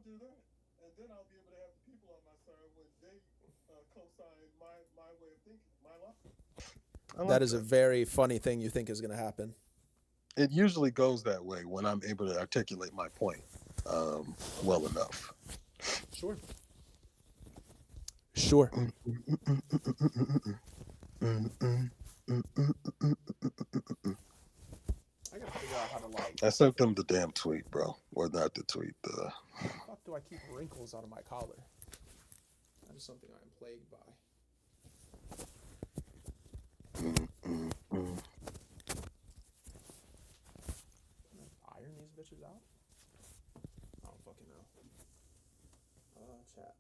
do that, and then I'll be able to have the people on my side when they co-sign my way of thinking, my life. I That like is a that. very funny thing you think is going to happen. It usually goes that way when I'm able to articulate my point well enough. Sure. Sure. I gotta figure out how to like. I sent them the damn tweet, bro. Or not the tweet. The How do I keep wrinkles out of my collar? That is something I am plagued by. Can I iron these bitches out? I don't fucking know. Chat.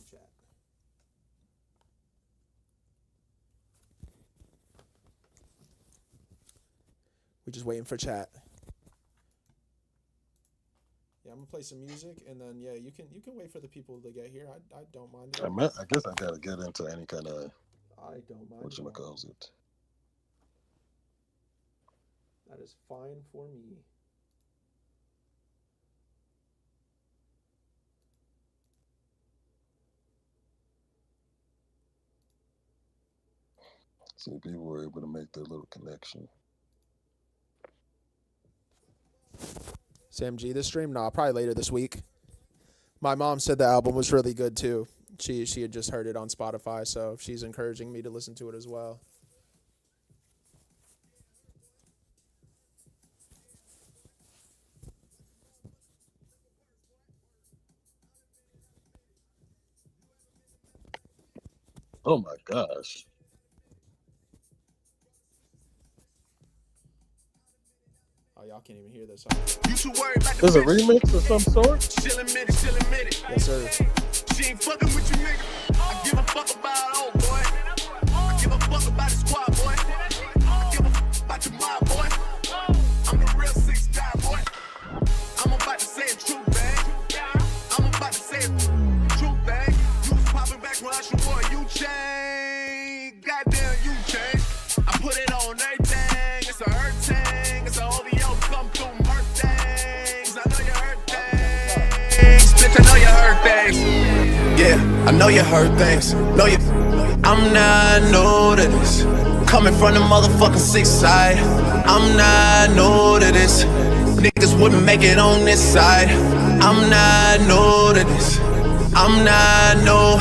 Chat. We just waiting for chat. Yeah, I'm gonna play some music, and then yeah, you can wait for the people to get here. I don't mind it. I guess I gotta get into any kind of I don't mind what it you all. calls it. That is fine for me. See, people were able to make their little connection. Sam G, this stream? Nah, probably later this week. My mom said the album was really good too. She had just heard it on Spotify, so she's encouraging me to listen to it as well. Oh my gosh. Oh, y'all can't even hear this. You too worried about There's a remix of some sort? She'll admit it, she'll admit it. Yes, sir. She ain't fucking with you, nigga. I give a fuck about old boy. I give a fuck about the squad, boy. I give a fuck about your mind, boy. I'm the real 6 guy, boy. I'm about to say a true thing. I'm about to say a true thing. You was popping back when I should wore you chain. Goddamn, you chain. I put it on everything. It's a hurt thing. It's a OVO come through hurt things. I know you hurt things. Bitch, I know you hurt things. Yeah, I know you hurt things. Know you. I'm not new to this. Coming from the motherfucking 6 side. I'm not new to this. Niggas wouldn't make it on this side. I'm not new to this. I'm not new.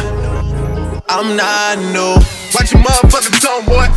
I'm not new. Watch your motherfucking tone, boy.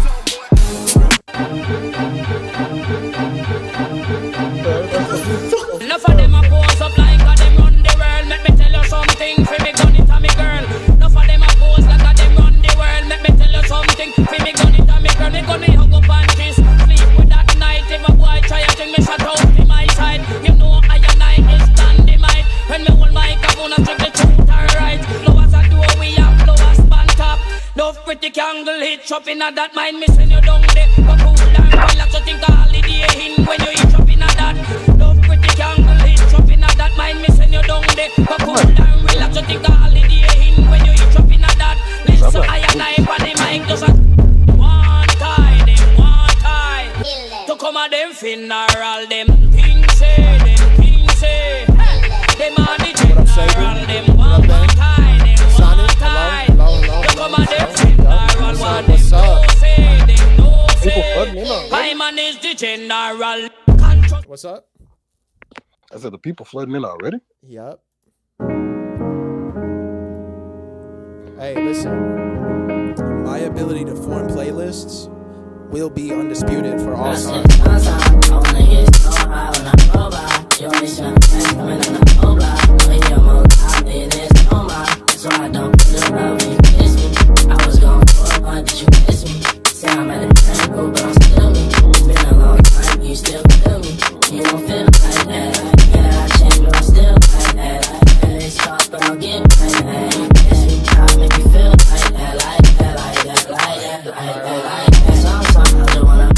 Enough of them a pose up like a them run the world. Let me tell you something, fi me gun it a me girl. Enough of them a pose like a them run the world. Let me tell you something, fi me gun it a me girl. Me gun me hug up and kiss. Sleep with that night, if a boy try a thing, me shut out to my side. You know I and I is dynamite. When me hold my microphone and strip the truth and right. Lowers a door, we have lowers span top. Love pretty candle hit up inna that mind. Me send you down there, but cool and relax. You think a holiday in when you hit up inna that. Love pretty candle hit up inna that mind. Me send you down there, but cool and relax. You think a holiday in when you hit up inna that. Listen, I and I on the mic just a one time, them one time. To come a them funeral, them things say, them on the general, them one time, them one time. To come a them funeral, one them no say, them no say. My man is the general. What's up? I said the people flooding in already? Yep. Hey, listen. My ability to form playlists will be undisputed for all time.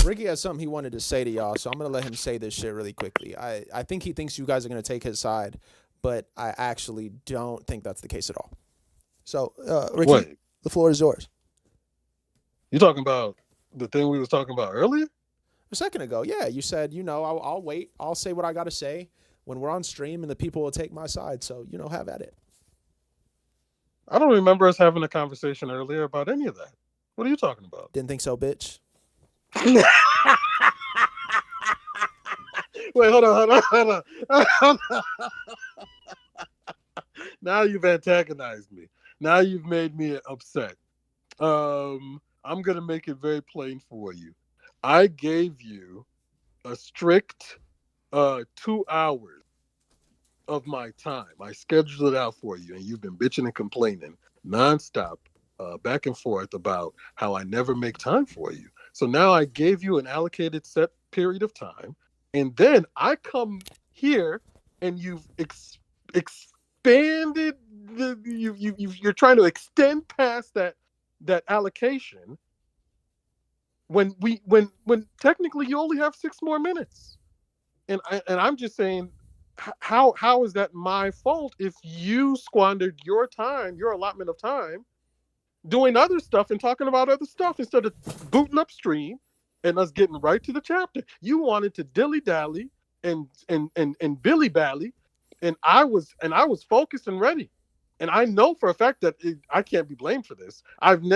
Ricky has something he wanted to say to y'all, so I'm going to let him say this shit really quickly. I think he thinks you guys are going to take his side, but I actually don't think that's the case at all. So, Ricky, Wait, the floor is yours. you talking about the thing we was talking about earlier? A second ago, yeah, you said, I'll wait. I'll say what I got to say when we're on stream and the people will take my side. So, have at it. I don't remember us having a conversation earlier about any of that. What are you talking about? Didn't think so, bitch. Wait, hold on. Now you've antagonized me. Now you've made me upset. I'm going to make it very plain for you. I gave you a strict 2 hours of my time. I scheduled it out for you, and you've been bitching and complaining nonstop, back and forth about how I never make time for you. So now I gave you an allocated set period of time, and then I come here and you've expanded you're trying to extend past that allocation when technically you only have 6 more minutes. And I'm just saying, how is that my fault if you squandered your time, your allotment of time, doing other stuff and talking about other stuff instead of booting upstream and us getting right to the chapter? You wanted to dilly-dally and billy bally, and I was focused and ready. And I know for a fact that I can't be blamed for this. And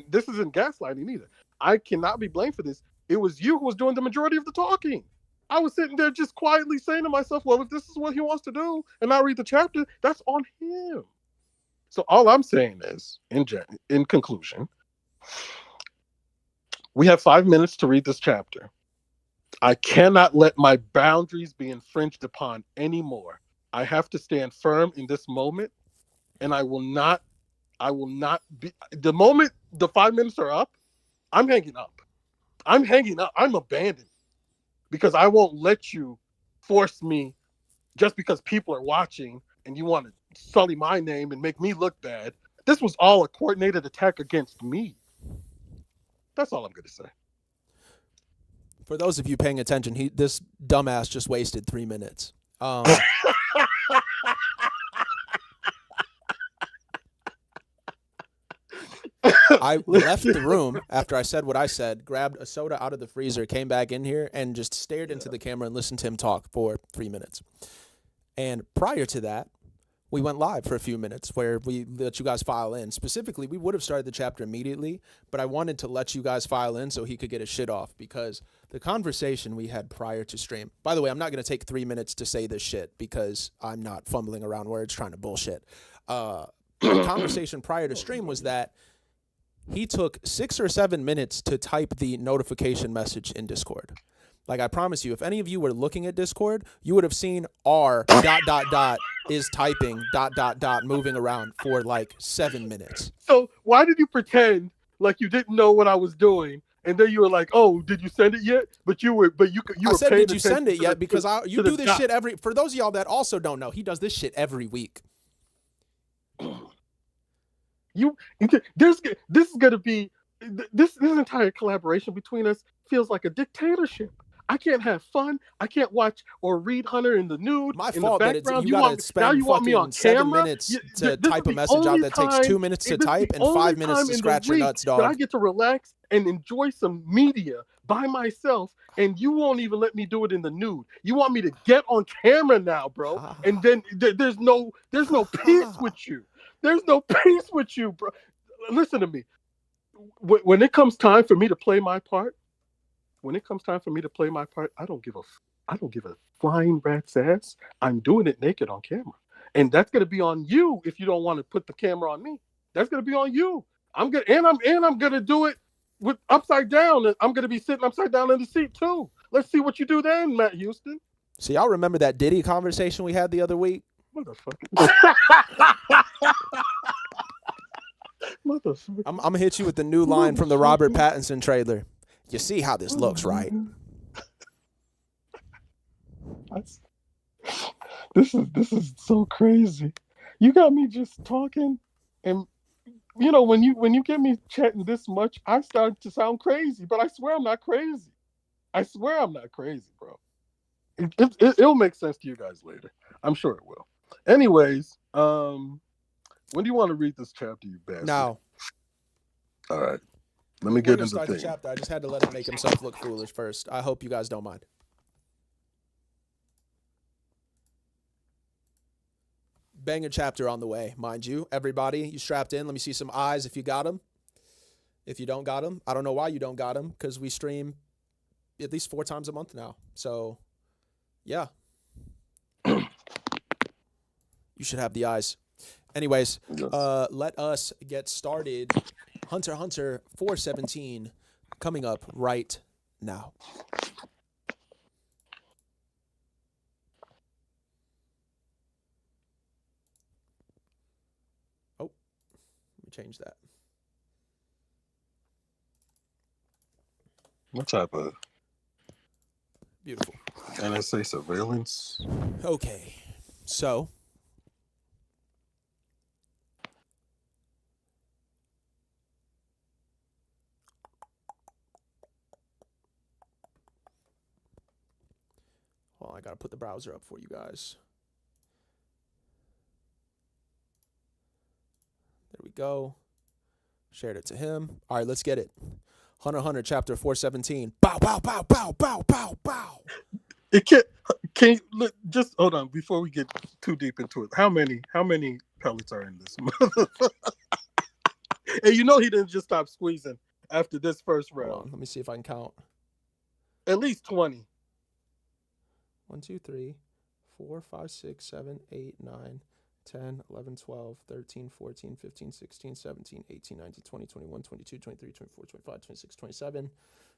this isn't gaslighting either. I cannot be blamed for this. It was you who was doing the majority of the talking. I was sitting there just quietly saying to myself, well, if this is what he wants to do and I read the chapter, that's on him. So all I'm saying is, in conclusion, we have 5 minutes to read this chapter. I cannot let my boundaries be infringed upon anymore. I have to stand firm in this moment, and I will not be, the moment the 5 minutes are up, I'm hanging up. I'm abandoning, because I won't let you force me just because people are watching and you want to sully my name and make me look bad. This was all a coordinated attack against me. That's all I'm going to say. For those of you paying attention, this dumbass just wasted 3 minutes. I left the room after I said what I said, grabbed a soda out of the freezer, came back in here, and just stared into the camera and listened to him talk for 3 minutes. And prior to that, we went live for a few minutes where we let you guys file in. Specifically, we would have started the chapter immediately, but I wanted to let you guys file in so he could get his shit off, because the conversation we had prior to stream, by the way, I'm not going to take 3 minutes to say this shit because I'm not fumbling around words trying to bullshit. The conversation prior to stream was that he took 6 or 7 minutes to type the notification message in Discord. Like, I promise you, if any of you were looking at Discord, you would have seen R ... is typing ... moving around for like 7 minutes. So why did you pretend like you didn't know what I was doing? And then you were like, "Oh, did you send it yet?" But you were I said, "Did you send it yet?" Because you do this shit every. For those of y'all that also don't know, he does this shit every week. This entire collaboration between us feels like a dictatorship. I can't have fun. I can't watch or read Hunter in the nude. My in fault the that background. you gotta spend fucking 7 minutes to type a message out that takes 2 minutes to type and 5 minutes to scratch your nuts, dog. That I get to relax and enjoy some media by myself, and you won't even let me do it in the nude. You want me to get on camera now, bro, and then there's no peace with you. There's no peace with you, bro. Listen to me. When it comes time for me to play my part, I don't give a flying rat's ass. I'm doing it naked on camera, and that's gonna be on you if you don't want to put the camera on me. That's gonna be on you. I'm gonna do it with upside down. I'm gonna be sitting upside down in the seat too. Let's see what you do then, Matt Houston. So y'all remember that Diddy conversation we had the other week? Motherfucker. Motherfucker. I'm gonna hit you with the new line from the Robert Pattinson trailer. You see how this looks, right? This is so crazy. You got me just talking, and when you get me chatting this much, I start to sound crazy. But I swear I'm not crazy. Bro. It'll make sense to you guys later. I'm sure it will. Anyways, when do you want to read this chapter, you bastard? Now. All right. Let me get into the thing. Chapter. I just had to let him make himself look foolish first. I hope you guys don't mind. Banger chapter on the way, mind you. Everybody, you strapped in. Let me see some eyes if you got them. If you don't got them, I don't know why you don't got them, because we stream at least 4 times a month now. So, yeah. You should have the eyes. Anyways, Yes. let us get started. Hunter x Hunter 417 coming up right now. Oh, let me change that. What type of Beautiful. NSA surveillance? Okay, so well, I gotta put the browser up for you guys. There we go. Shared it to him. All right, let's get it. Hunter x Hunter chapter 417. Bow, bow, bow, bow, bow, bow, bow. It can you look, just hold on before we get too deep into it. How many pellets are in this motherfucker? And you know he didn't just stop squeezing after this first Hold round. on, let me see if I can count. At least 20. 1, 2, 3, 4, 5, 6, 7, 8, 9, 10, 11, 12, 13, 14, 15, 16, 17, 18, 19, 20, 21, 22, 23, 24, 25, 26, 27,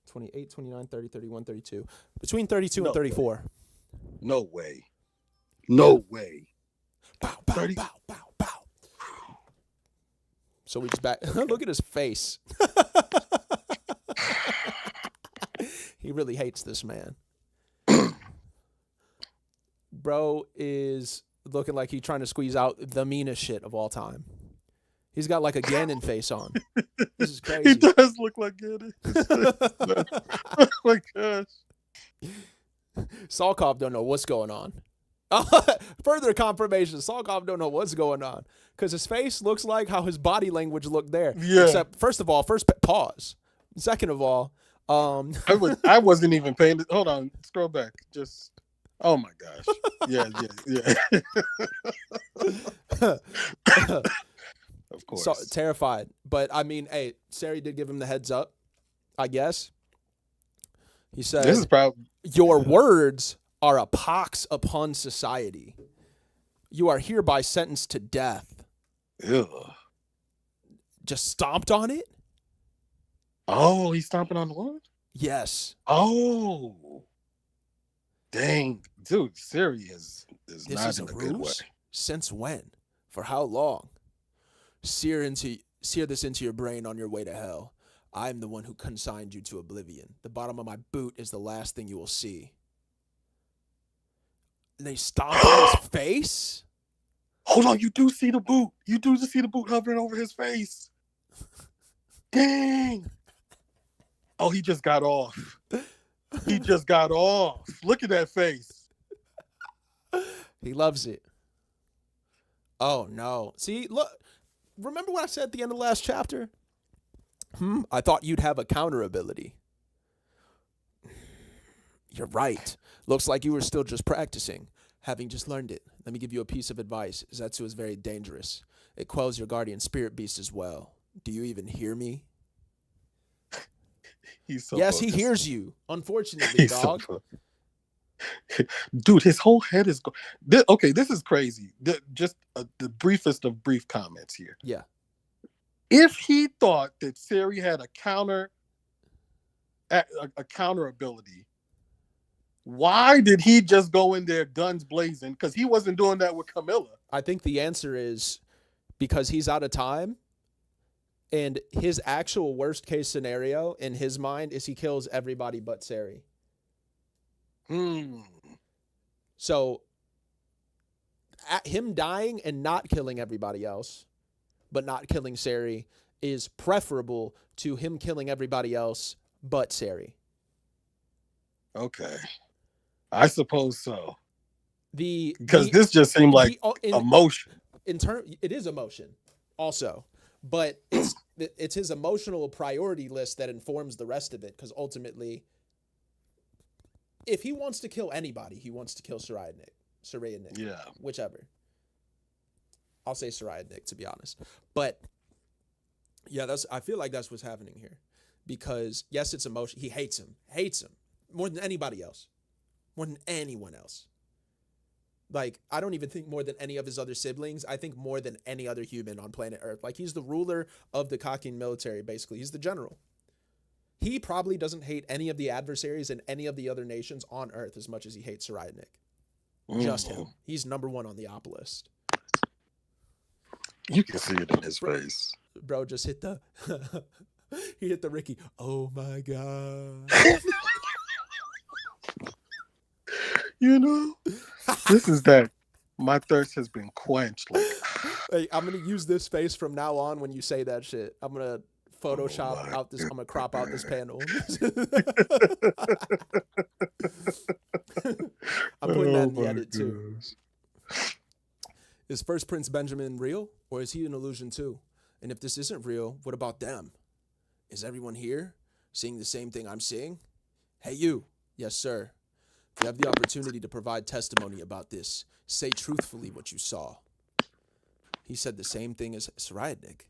28, 29, 30, 31, 32. Between 32 No and 34. No way. No way. Bow, bow, 30. bow, bow, bow. So we just back. Look at his face. He really hates this man. Bro is looking like he's trying to squeeze out the meanest shit of all time. He's got like a Ganon face on. This is He crazy. does look like it. Oh my gosh. Salkov don't know what's going on. Further confirmation, Salkov don't know what's going on because his face looks like how his body language looked there. Yeah. Except, first of all, pause. Second of all, I wasn't even paying. Hold on, scroll back. Just, oh my gosh. Yeah. Of course. so terrified. But I mean, hey, Sari did give him the heads up, I guess. He said, This is probably "Your words are a pox upon society. You are hereby sentenced to death." ew. Just stomped on it? Oh, he's stomping on the wood? Yes. Oh. Dang. Dude, Siri is This not is a in a good way. ruse? Since when? For how long? Sear this into your brain on your way to hell. I'm the one who consigned you to oblivion. The bottom of my boot is the last thing you will see. And they stomped on his face? Hold on, you do see the boot. You do just see the boot hovering over his face. Dang. Oh, he just got off. He just got off. Look at that face. He loves it. Oh, no. See, look. Remember what I said at the end of the last chapter? I thought you'd have a counter ability. You're right. Looks like you were still just practicing, having just learned it. Let me give you a piece of advice. Zetsu is very dangerous. It quells your guardian spirit beast as well. Do you even hear me? He's so Yes, he focused. hears you. Unfortunately, He's so dog. focused. Dude, his whole head is okay, this is crazy. Just the briefest of brief comments here. Yeah. If he thought that Siri had a counter ability, why did he just go in there guns blazing? Because he wasn't doing that with Camilla. I think the answer is because he's out of time. And his actual worst case scenario in his mind is he kills everybody but Sari. So him dying and not killing everybody else, but not killing Sari, is preferable to him killing everybody else but Sari. Okay. I suppose so. Because this just seemed like emotion. It is emotion also. But it's his emotional priority list that informs the rest of it, because ultimately, if he wants to kill anybody, he wants to kill Saraya Nick. Yeah. Whichever. I'll say Soraya Nick, to be honest. But yeah, I feel like that's what's happening here. Because yes, it's emotion. He hates him more than anybody else, more than anyone else. Like, I don't even think more than any of his other siblings. I think more than any other human on planet Earth. Like, he's the ruler of the Kakin military, basically. He's the general. He probably doesn't hate any of the adversaries in any of the other nations on Earth as much as he hates Soraya Nick. Just him. He's number one on the op list. You can see it in his face. Bro just hit the... he hit the Ricky. Oh, my God. You know, this is that. My thirst has been quenched. Like, hey, I'm gonna use this face from now on when you say that shit. I'm gonna Photoshop out this. I'm gonna crop out this panel. I'm putting that in the edit too. Is First Prince Benjamin real, or is he an illusion too? And if this isn't real, what about them? Is everyone here seeing the same thing I'm seeing? Hey, you. Yes, sir. If you have the opportunity to provide testimony about this, say truthfully what you saw. He said the same thing as Soraya Nick.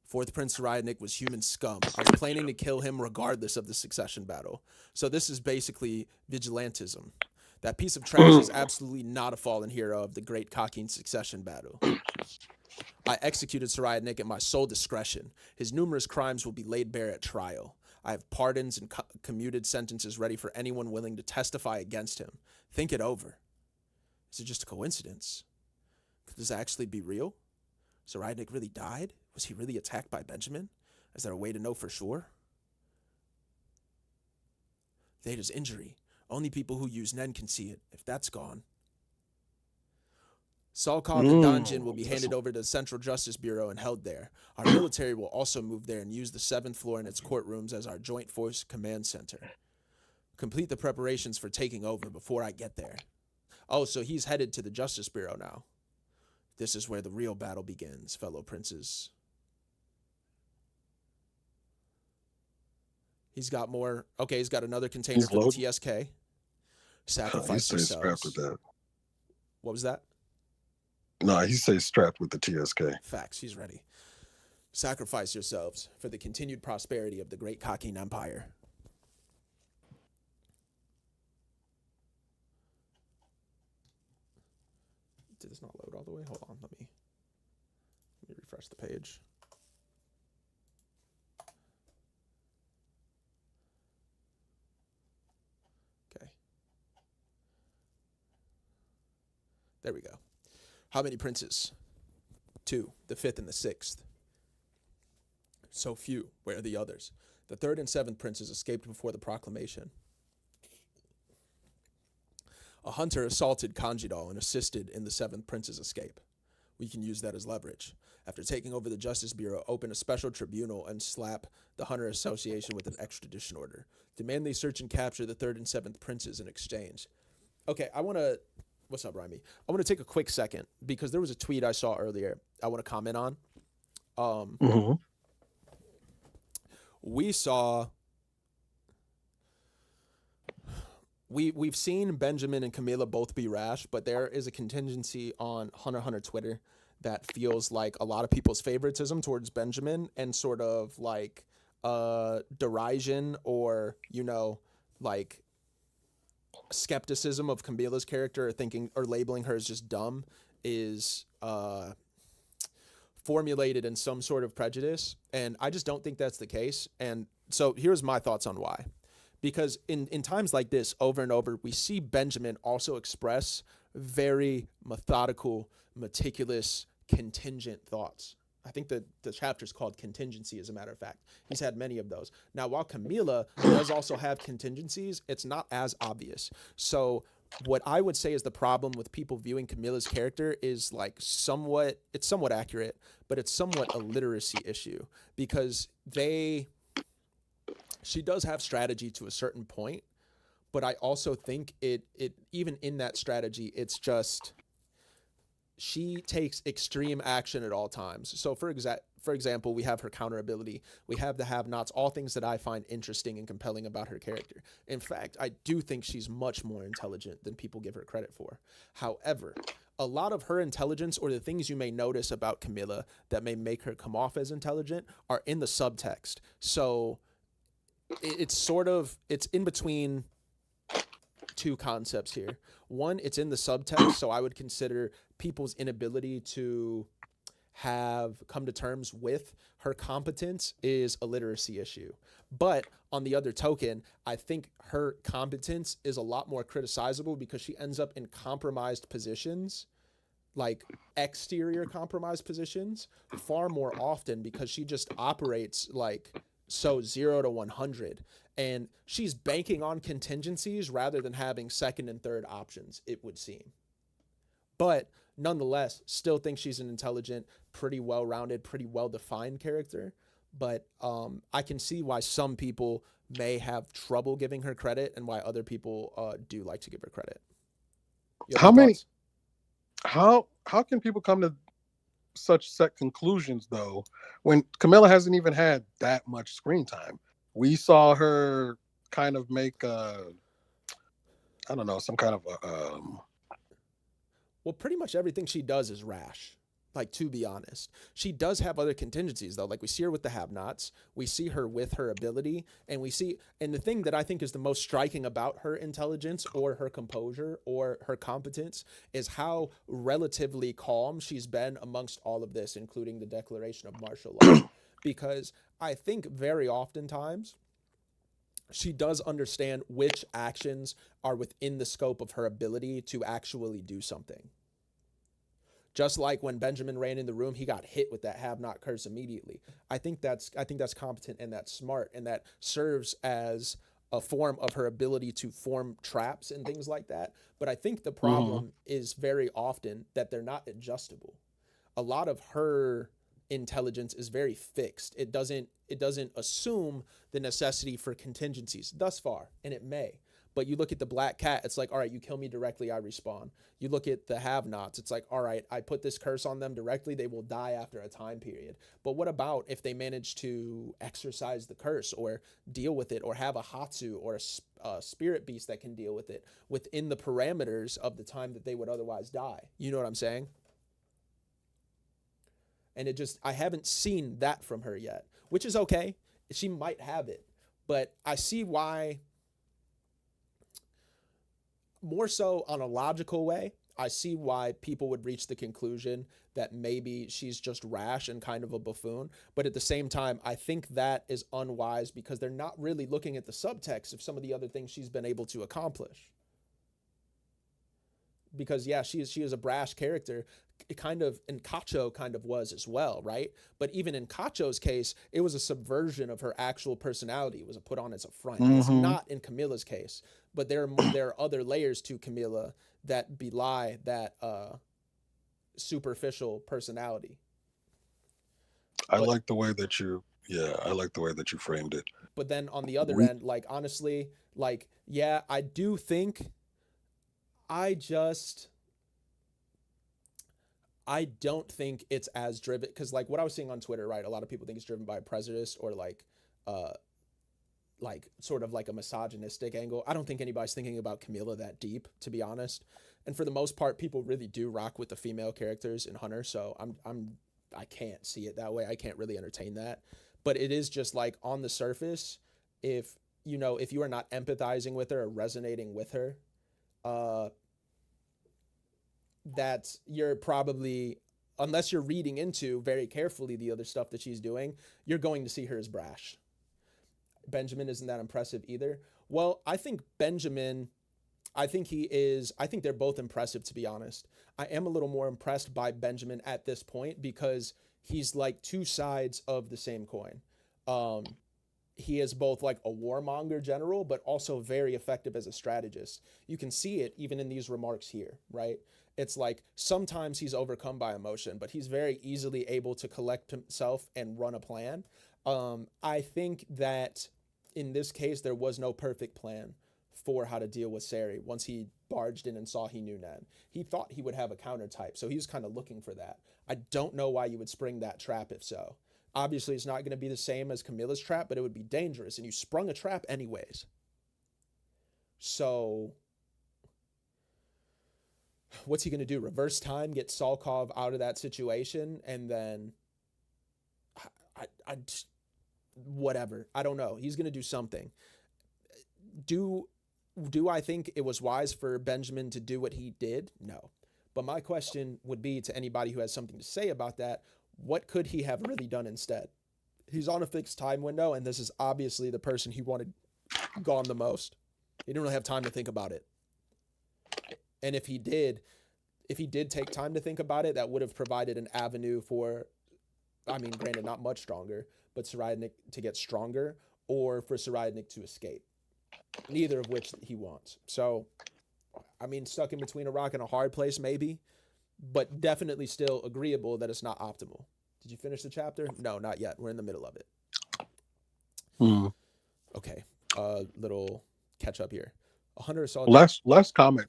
Fourth Prince Soraya Nick was human scum. I was planning to kill him regardless of the succession battle. So this is basically vigilantism. That piece of trash is absolutely not a fallen hero of the great Kakin succession battle. I executed Soraya Nick at my sole discretion. His numerous crimes will be laid bare at trial. I have pardons and commuted sentences ready for anyone willing to testify against him. Think it over. Is it just a coincidence? Could this actually be real? Soraya Nick really died? Was he really attacked by Benjamin? Is there a way to know for sure? Theta's injury. Only people who use Nen can see it. If that's gone. Salkov and Danjin will be handed over to the Central Justice Bureau and held there. Our military will also move there and use the 7th floor and its courtrooms as our Joint Force Command Center. Complete the preparations for taking over before I get there. Oh, so he's headed to the Justice Bureau now. This is where the real battle begins, fellow princes. He's got more. Okay, he's got another container for the TSK. Sacrifice yourselves. Strapped with that. What was that? No, he says strapped with the TSK. Facts. He's ready. Sacrifice yourselves for the continued prosperity of the great Kakin Empire. Did this not load all the way? Hold on. Let me refresh the page. Okay. There we go. How many princes? 2, the 5th and the 6th. So few. Where are the others? The 3rd and 7th princes escaped before the proclamation. A hunter assaulted Kanjidal and assisted in the 7th prince's escape. We can use that as leverage. After taking over the Justice Bureau, open a special tribunal and slap the Hunter Association with an extradition order. Demand they search and capture the 3rd and 7th princes in exchange. Okay, I want to... What's up, Remy? I want to take a quick second because there was a tweet I saw earlier I want to comment on. We saw... We've seen Benjamin and Camila both be rash, but there is a contingency on Hunter x Hunter Twitter that feels like a lot of people's favoritism towards Benjamin and sort of like derision or, you know, like skepticism of Camila's character or thinking or labeling her as just dumb is formulated in some sort of prejudice. And I just don't think that's the case. And so here's my thoughts on why. Because in times like this, over and over, we see Benjamin also express very methodical, meticulous, contingent thoughts. I think the chapter's called Contingency, as a matter of fact. He's had many of those. Now, while Camila does also have contingencies, it's not as obvious. So what I would say is the problem with people viewing Camila's character is like it's somewhat accurate, but it's somewhat a literacy issue because she does have strategy to a certain point, but I also think it even in that strategy, it's just she takes extreme action at all times. So for example, we have her counter ability, we have the have-nots, all things that I find interesting and compelling about her character. In fact, I do think she's much more intelligent than people give her credit for. However, a lot of her intelligence or the things you may notice about Camilla that may make her come off as intelligent are in the subtext. So it's in between two concepts here. One, it's in the subtext, so I would consider people's inability to have come to terms with her competence is a literacy issue. But on the other token, I think her competence is a lot more criticizable because she ends up in compromised positions, like exterior compromised positions, far more often because she just operates like so 0 to 100, and she's banking on contingencies rather than having second and third options, it would seem. But nonetheless, still think she's an intelligent, pretty well-rounded, pretty well-defined character. But I can see why some people may have trouble giving her credit and why other people do like to give her credit. How many? How can people come to such set conclusions though when Camilla hasn't even had that much screen time? We saw her kind of make I don't know, some kind of well, pretty much everything she does is rash. Like, to be honest, she does have other contingencies though. Like, we see her with the have-nots, we see her with her ability, and the thing that I think is the most striking about her intelligence or her composure or her competence is how relatively calm she's been amongst all of this, including the declaration of martial law. Because I think very oftentimes she does understand which actions are within the scope of her ability to actually do something. Just like when Benjamin ran in the room, he got hit with that have-not curse immediately. I think that's competent and that's smart, and that serves as a form of her ability to form traps and things like that. But I think the problem is very often that they're not adjustable. A lot of her intelligence is very fixed. It doesn't assume the necessity for contingencies thus far, and it may. But you look at the Black Cat, it's like, all right, you kill me directly, I respawn. You look at the have-nots, it's like, all right, I put this curse on them directly, they will die after a time period. But what about if they manage to exercise the curse or deal with it or have a Hatsu or a spirit beast that can deal with it within the parameters of the time that they would otherwise die? You know what I'm saying? And I haven't seen that from her yet, which is okay. She might have it, but I see why. More so on a logical way, I see why people would reach the conclusion that maybe she's just rash and kind of a buffoon. But at the same time, I think that is unwise because they're not really looking at the subtext of some of the other things she's been able to accomplish. Because yeah, she is a brash character. It kind of, and Cacho kind of was as well, right? But even in Cacho's case, it was a subversion of her actual personality. It was put on as a front. It's not in Camilla's case, but there are other layers to Camilla that belie that superficial personality. I like the way that you framed it. But then on the other end, like, honestly, like, yeah, I do think I don't think it's as driven, because like what I was seeing on Twitter, right? A lot of people think it's driven by a prejudice or like sort of like a misogynistic angle. I don't think anybody's thinking about Camilla that deep, to be honest. And for the most part, people really do rock with the female characters in Hunter. So I can't see it that way. I can't really entertain that. But it is just like on the surface, if you are not empathizing with her or resonating with her, that you're probably, unless you're reading into very carefully the other stuff that she's doing, you're going to see her as brash. Benjamin isn't that impressive either. Well, I think Benjamin, I think they're both impressive, to be honest. I am a little more impressed by Benjamin at this point because he's like two sides of the same coin. He is both like a warmonger general, but also very effective as a strategist. You can see it even in these remarks here, right? It's like sometimes he's overcome by emotion, but he's very easily able to collect himself and run a plan. I think that in this case, there was no perfect plan for how to deal with Sari once he barged in and saw he knew Nan. He thought he would have a counter type, so he was kind of looking for that. I don't know why you would spring that trap if so. Obviously, it's not going to be the same as Camilla's trap, but it would be dangerous, and you sprung a trap anyways. So what's he going to do? Reverse time, get Salkov out of that situation, and then I just, whatever. I don't know. He's going to do something. Do I think it was wise for Benjamin to do what he did? No. But my question would be to anybody who has something to say about that, what could he have really done instead? He's on a fixed time window, and this is obviously the person he wanted gone the most. He didn't really have time to think about it. And if he did take time to think about it, that would have provided an avenue for, I mean, granted, not much stronger, but Sarayadnik to get stronger, or for Sarayadnik to escape. Neither of which he wants. So, I mean, stuck in between a rock and a hard place, maybe, but definitely still agreeable that it's not optimal. Did you finish the chapter? No, not yet. We're in the middle of it. Okay. Little catch up here. 100 assault. Last comment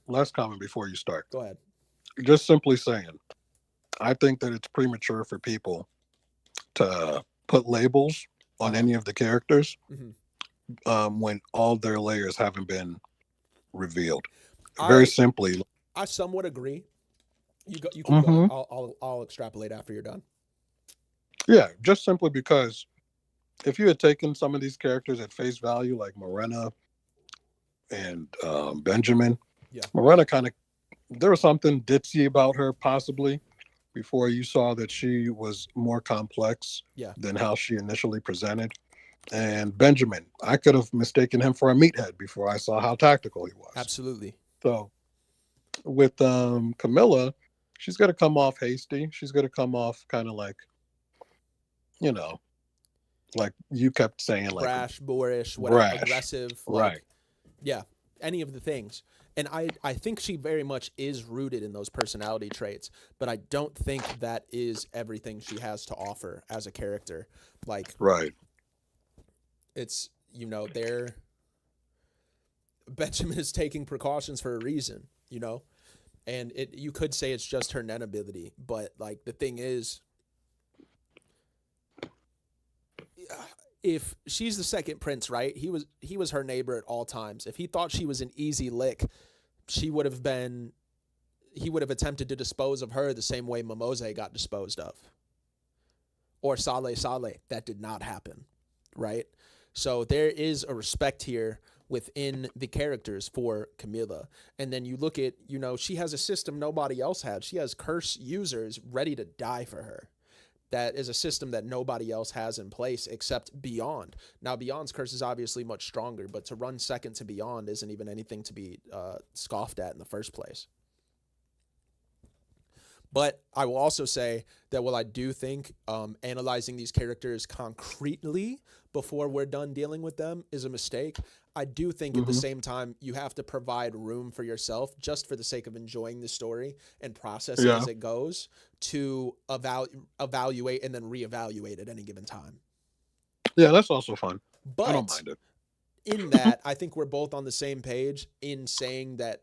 before you start. Go ahead. Just simply saying, I think that it's premature for people to put labels on any of the characters when all their layers haven't been revealed. Very simply. I somewhat agree. You can go. I'll extrapolate after you're done. Yeah, just simply because if you had taken some of these characters at face value, like Morena and Benjamin, Morena there was something ditzy about her possibly before you saw that she was more complex than how she initially presented. And Benjamin, I could have mistaken him for a meathead before I saw how tactical he was. Absolutely. So with Camilla, she's going to come off hasty. She's going to come off kind of like, like you kept saying, like brash, boorish, whatever, aggressive. Right. Yeah. Any of the things. And I think she very much is rooted in those personality traits, but I don't think that is everything she has to offer as a character. Like, right. It's, Benjamin is taking precautions for a reason, and you could say it's just her Nen ability, but like the thing is, if she's the second prince, right? He was her neighbor at all times. If he thought she was an easy lick, he would have attempted to dispose of her the same way Mimose got disposed of. Or Saleh. That did not happen, right? So there is a respect here within the characters for Camilla. And then you look at, she has a system nobody else had. She has curse users ready to die for her. That is a system that nobody else has in place except Beyond. Now, Beyond's curse is obviously much stronger, but to run second to Beyond isn't even anything to be scoffed at in the first place. But I will also say that while I do think analyzing these characters concretely before we're done dealing with them is a mistake, I do think at the same time you have to provide room for yourself, just for the sake of enjoying the story and processing as it goes, to evaluate and then reevaluate at any given time. Yeah, that's also fun. But I don't mind it. In that, I think we're both on the same page in saying that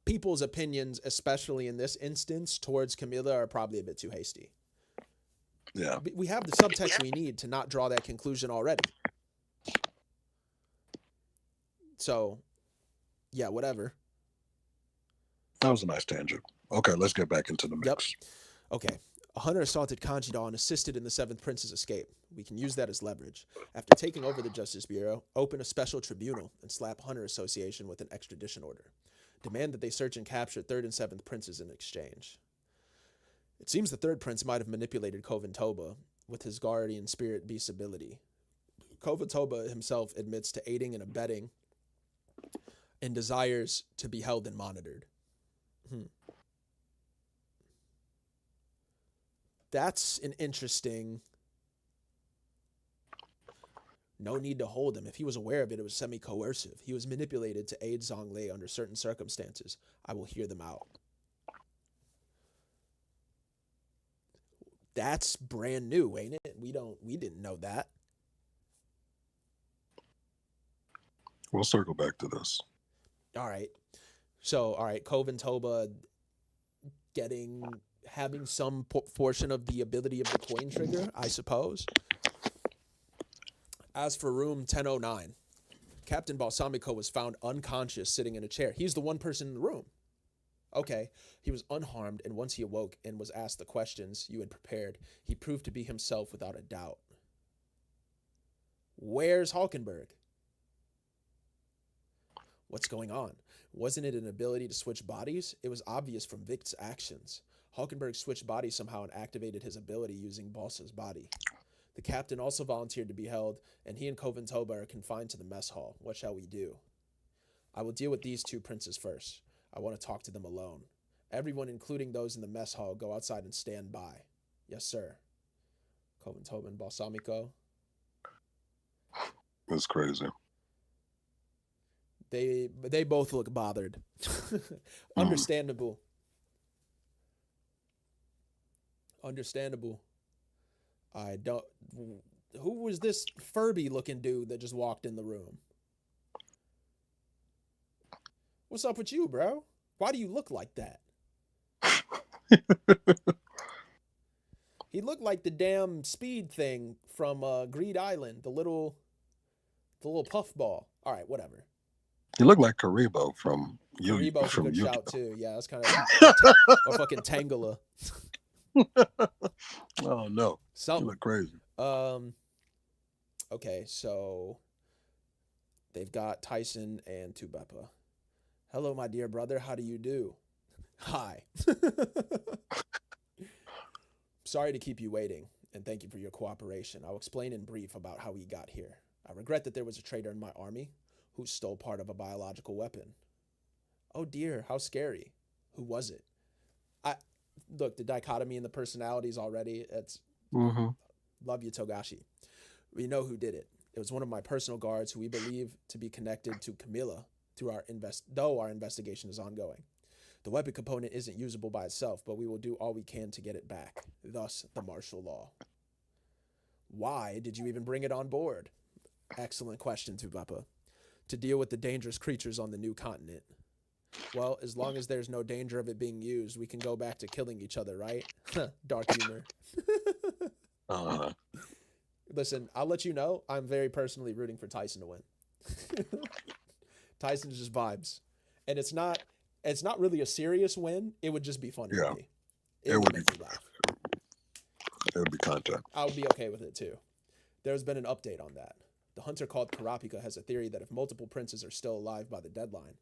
people's opinions, especially in this instance, towards Camilla are probably a bit too hasty. Yeah. We have the subtext we need to not draw that conclusion already. So, yeah, whatever. That was a nice tangent. Okay, let's get back into the mix. Yep. Okay. A hunter assaulted Kanjida and assisted in the Seventh Prince's escape. We can use that as leverage. After taking over the Justice Bureau, open a special tribunal and slap Hunter Association with an extradition order. Demand that they search and capture Third and Seventh Princes in exchange. It seems the Third Prince might have manipulated Kovan Toba with his guardian spirit beast ability. Kovan Toba himself admits to aiding and abetting and desires to be held and monitored. That's an interesting... No need to hold him. If he was aware of it, it was semi-coercive. He was manipulated to aid Zhonglei under certain circumstances. I will hear them out. That's brand new, ain't it? We didn't know that. We'll circle back to this. All right. So, Kovan Toba having some portion of the ability of the coin trigger, I suppose. As for room 1009, Captain Balsamico was found unconscious sitting in a chair. He's the one person in the room. Okay, he was unharmed, and once he awoke and was asked the questions you had prepared, he proved to be himself without a doubt. Where's Hulkenberg? What's going on? Wasn't it an ability to switch bodies? It was obvious from Vic's actions. Hulkenberg switched bodies somehow and activated his ability using Balsa's body. The captain also volunteered to be held, and he and Kovan Toba are confined to the mess hall. What shall we do? I will deal with these two princes first. I want to talk to them alone. Everyone, including those in the mess hall, go outside and stand by. Yes, sir. Kovan Toba and Balsamico. That's crazy. They both look bothered. Understandable. Understandable. I don't. Who was this Furby-looking dude that just walked in the room? What's up with you, bro? Why do you look like that? He looked like the damn speed thing from Greed Island, the little puffball. All right, whatever. He looked like Karibo from Karibo's a from good Yu-Gi-Oh. shout too. Yeah, that's kind of or fucking Tangela. Oh no, he Something. looked crazy. Okay, so they've got Tyson and Tubepa. Hello, my dear brother. How do you do? Hi. Sorry to keep you waiting, and thank you for your cooperation. I'll explain in brief about how we got here. I regret that there was a traitor in my army who stole part of a biological weapon. Oh dear, how scary. Who was it? Look, the dichotomy in the personalities already, it's Mm-hmm. love you, Togashi. We know who did it. It was one of my personal guards who we believe to be connected to Camilla through though our investigation is ongoing. The weapon component isn't usable by itself, but we will do all we can to get it back, thus the martial law. Why did you even bring it on board? Excellent question, Tubepa. To deal with the dangerous creatures on the new continent. Well, as long as there's no danger of it being used, we can go back to killing each other, right? Dark humor. Uh-huh. Listen, I'll let you know, I'm very personally rooting for Tyson to win. Tyson is just vibes. And it's not really a serious win. It would just be funny Yeah. to me. It would make be. me laugh. It would be content. I would be okay with it too. There's been an update on that. The hunter called Karapika has a theory that if multiple princes are still alive by the deadline,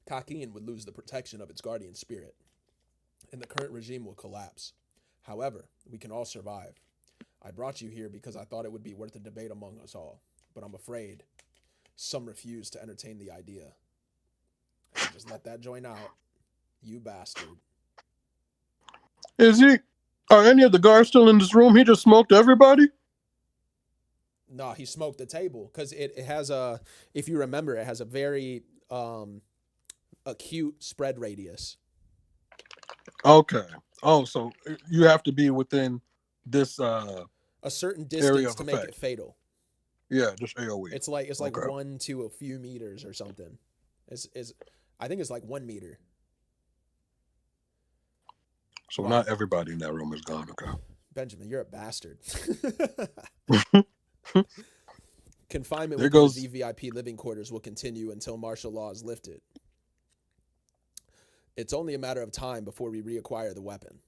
Kakian would lose the protection of its guardian spirit, and the current regime will collapse. However, we can all survive. I brought you here because I thought it would be worth a debate among us all, but I'm afraid some refuse to entertain the idea. And just let that join out, you bastard. Are any of the guards still in this room? He just smoked everybody? No, he smoked the table because it has a, if you remember, it has a very acute spread radius. Okay. Oh, so you have to be within this A certain area distance of to make effect. it fatal. Yeah, just AoE. It's like Okay. 1 to a few meters or something. I think it's like 1 meter. So Wow. not everybody in that room is gone. Okay. Benjamin, you're a bastard. Confinement There with goes- the VVIP living quarters will continue until martial law is lifted. It's only a matter of time before we reacquire the weapon.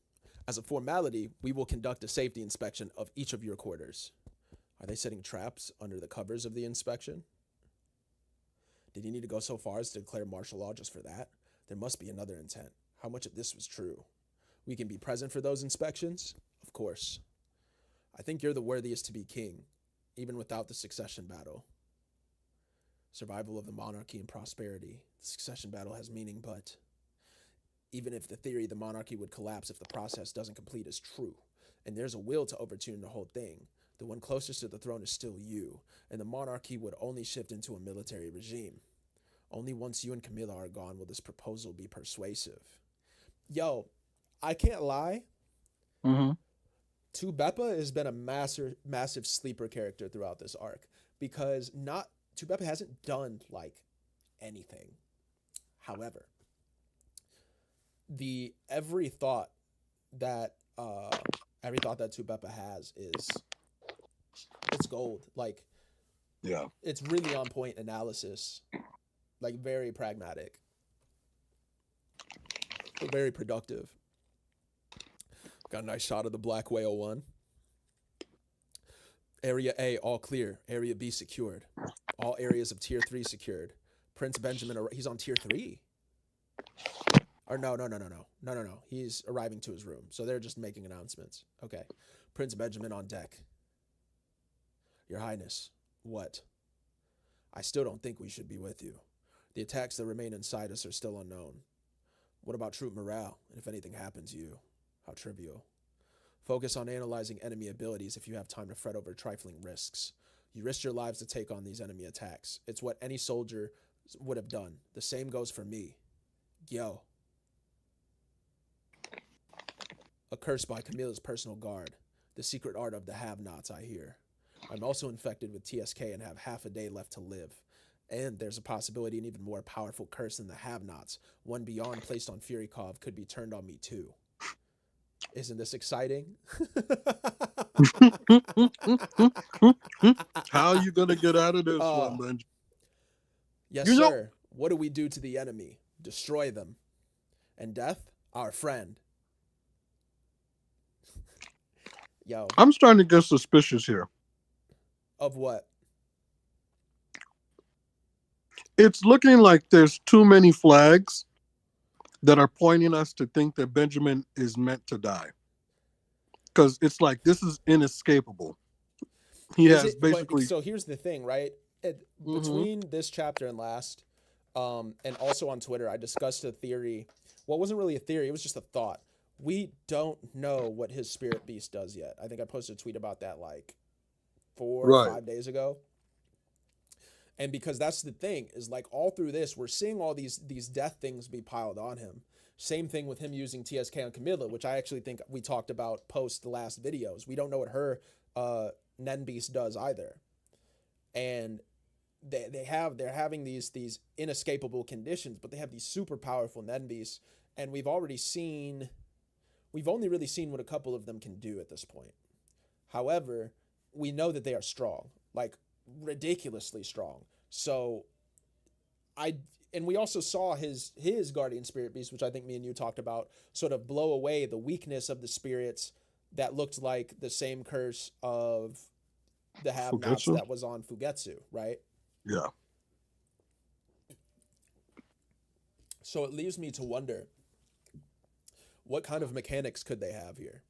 As a formality, we will conduct a safety inspection of each of your quarters. Are they setting traps under the covers of the inspection? Did he need to go so far as to declare martial law just for that? There must be another intent. How much of this was true? We can be present for those inspections? Of course. I think you're the worthiest to be king, even without the succession battle. Survival of the monarchy and prosperity. The succession battle has meaning, but even if the theory the monarchy would collapse if the process doesn't complete is true, and there's a will to overturn the whole thing, the one closest to the throne is still you, and the monarchy would only shift into a military regime. Only once you and Camilla are gone will this proposal be persuasive. Yo, I can't lie. Mm-hmm. Tubepa has been a massive sleeper character throughout this arc because Tubepa hasn't done like anything. However, every thought that Tubepa has it's gold. Like Yeah. It's really on point analysis, like very pragmatic, but very productive. Got a nice shot of the Black Whale one. Area A all clear. Area B secured. All areas of tier 3 secured. Prince Benjamin, he's on tier 3. Or no. He's arriving to his room. So they're just making announcements. Okay. Prince Benjamin on deck. Your Highness, what? I still don't think we should be with you. The attacks that remain inside us are still unknown. What about troop morale? And if anything happens to you, how trivial. Focus on analyzing enemy abilities if you have time to fret over trifling risks. You risk your lives to take on these enemy attacks. It's what any soldier would have done. The same goes for me. Yo. A curse by Camilla's personal guard. The secret art of the have-nots, I hear. I'm also infected with TSK and have half a day left to live. And there's a possibility an even more powerful curse than the have-nots, one beyond placed on Furykov, could be turned on me too. Isn't this exciting? How are you gonna get out of this one, Benjamin? Yes, You know- sir. What do we do to the enemy? Destroy them. And death, our friend. Yo, I'm starting to get suspicious here. of what? It's looking like there's too many flags that are pointing us to think that Benjamin is meant to die. Because it's like this is inescapable. He Is has it- but- basically so here's the thing, right? Between this chapter and last, and also on Twitter, I discussed a theory. Well, it wasn't really a theory. It was just a thought. We don't know what his spirit beast does yet. I think I posted a tweet about that like 4 or Right. 5 days ago. And because that's the thing, is like all through this, we're seeing all these death things be piled on him. Same thing with him using TSK on Camilla, which I actually think we talked about post the last videos. We don't know what her Nen Beast does either. And they're having these inescapable conditions, but they have these super powerful Nen Beasts, and we've only really seen what a couple of them can do at this point. However, we know that they are strong, like ridiculously strong. So and we also saw his guardian spirit beast, which I think me and you talked about, sort of blow away the weakness of the spirits that looked like the same curse of the have-nots Fugetsu? that was on Fugetsu, right? yeah. So it leaves me to wonder, what kind of mechanics could they have here?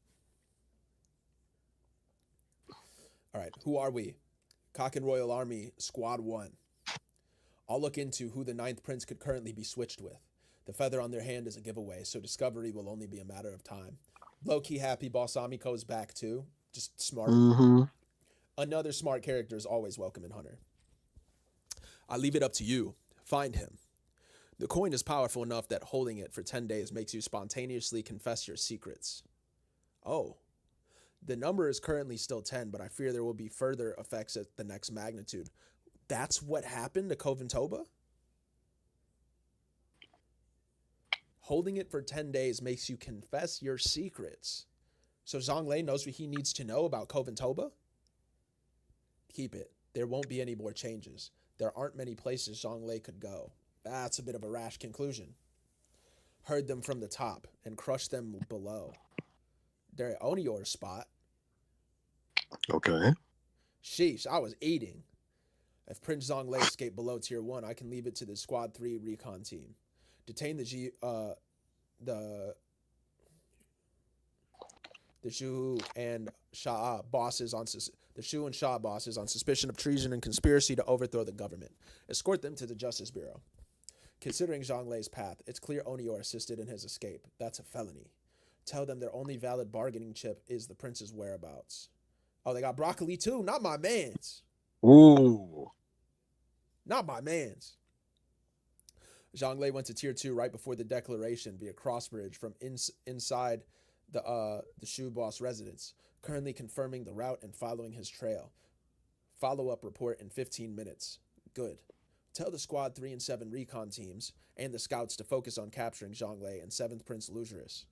All right, who are we? Kakin Royal Army, Squad 1. I'll look into who the 9th Prince could currently be switched with. The feather on their hand is a giveaway, so discovery will only be a matter of time. Low-key happy Balsamico's back too. Just smart. Mm-hmm. Another smart character is always welcome in Hunter. I leave it up to you. Find him. The coin is powerful enough that holding it for 10 days makes you spontaneously confess your secrets. Oh. The number is currently still 10, but I fear there will be further effects at the next magnitude. That's what happened to Koventoba? Holding it for 10 days makes you confess your secrets. So Zhonglei knows what he needs to know about Koventoba? Keep it. There won't be any more changes. There aren't many places Zhonglei could go. That's a bit of a rash conclusion. Herd them from the top and crush them below. They're at Onior's spot. Okay. Sheesh, I was eating. If Prince Zhonglei escaped below tier 1, I can leave it to the Squad 3 recon team. Detain the Shu and Shah bosses on suspicion of treason and conspiracy to overthrow the government. Escort them to the Justice Bureau. Considering Zhonglei's path, it's clear Onior assisted in his escape. That's a felony. Tell them their only valid bargaining chip is the prince's whereabouts. Oh, they got broccoli too? Not my mans. Ooh. Not my mans. Zhonglei went to tier 2 right before the declaration via crossbridge from inside the Shu boss residence, currently confirming the route and following his trail. Follow-up report in 15 minutes. Good. Tell the Squad 3 and 7 recon teams and the scouts to focus on capturing Zhonglei and 7th Prince Lucerus.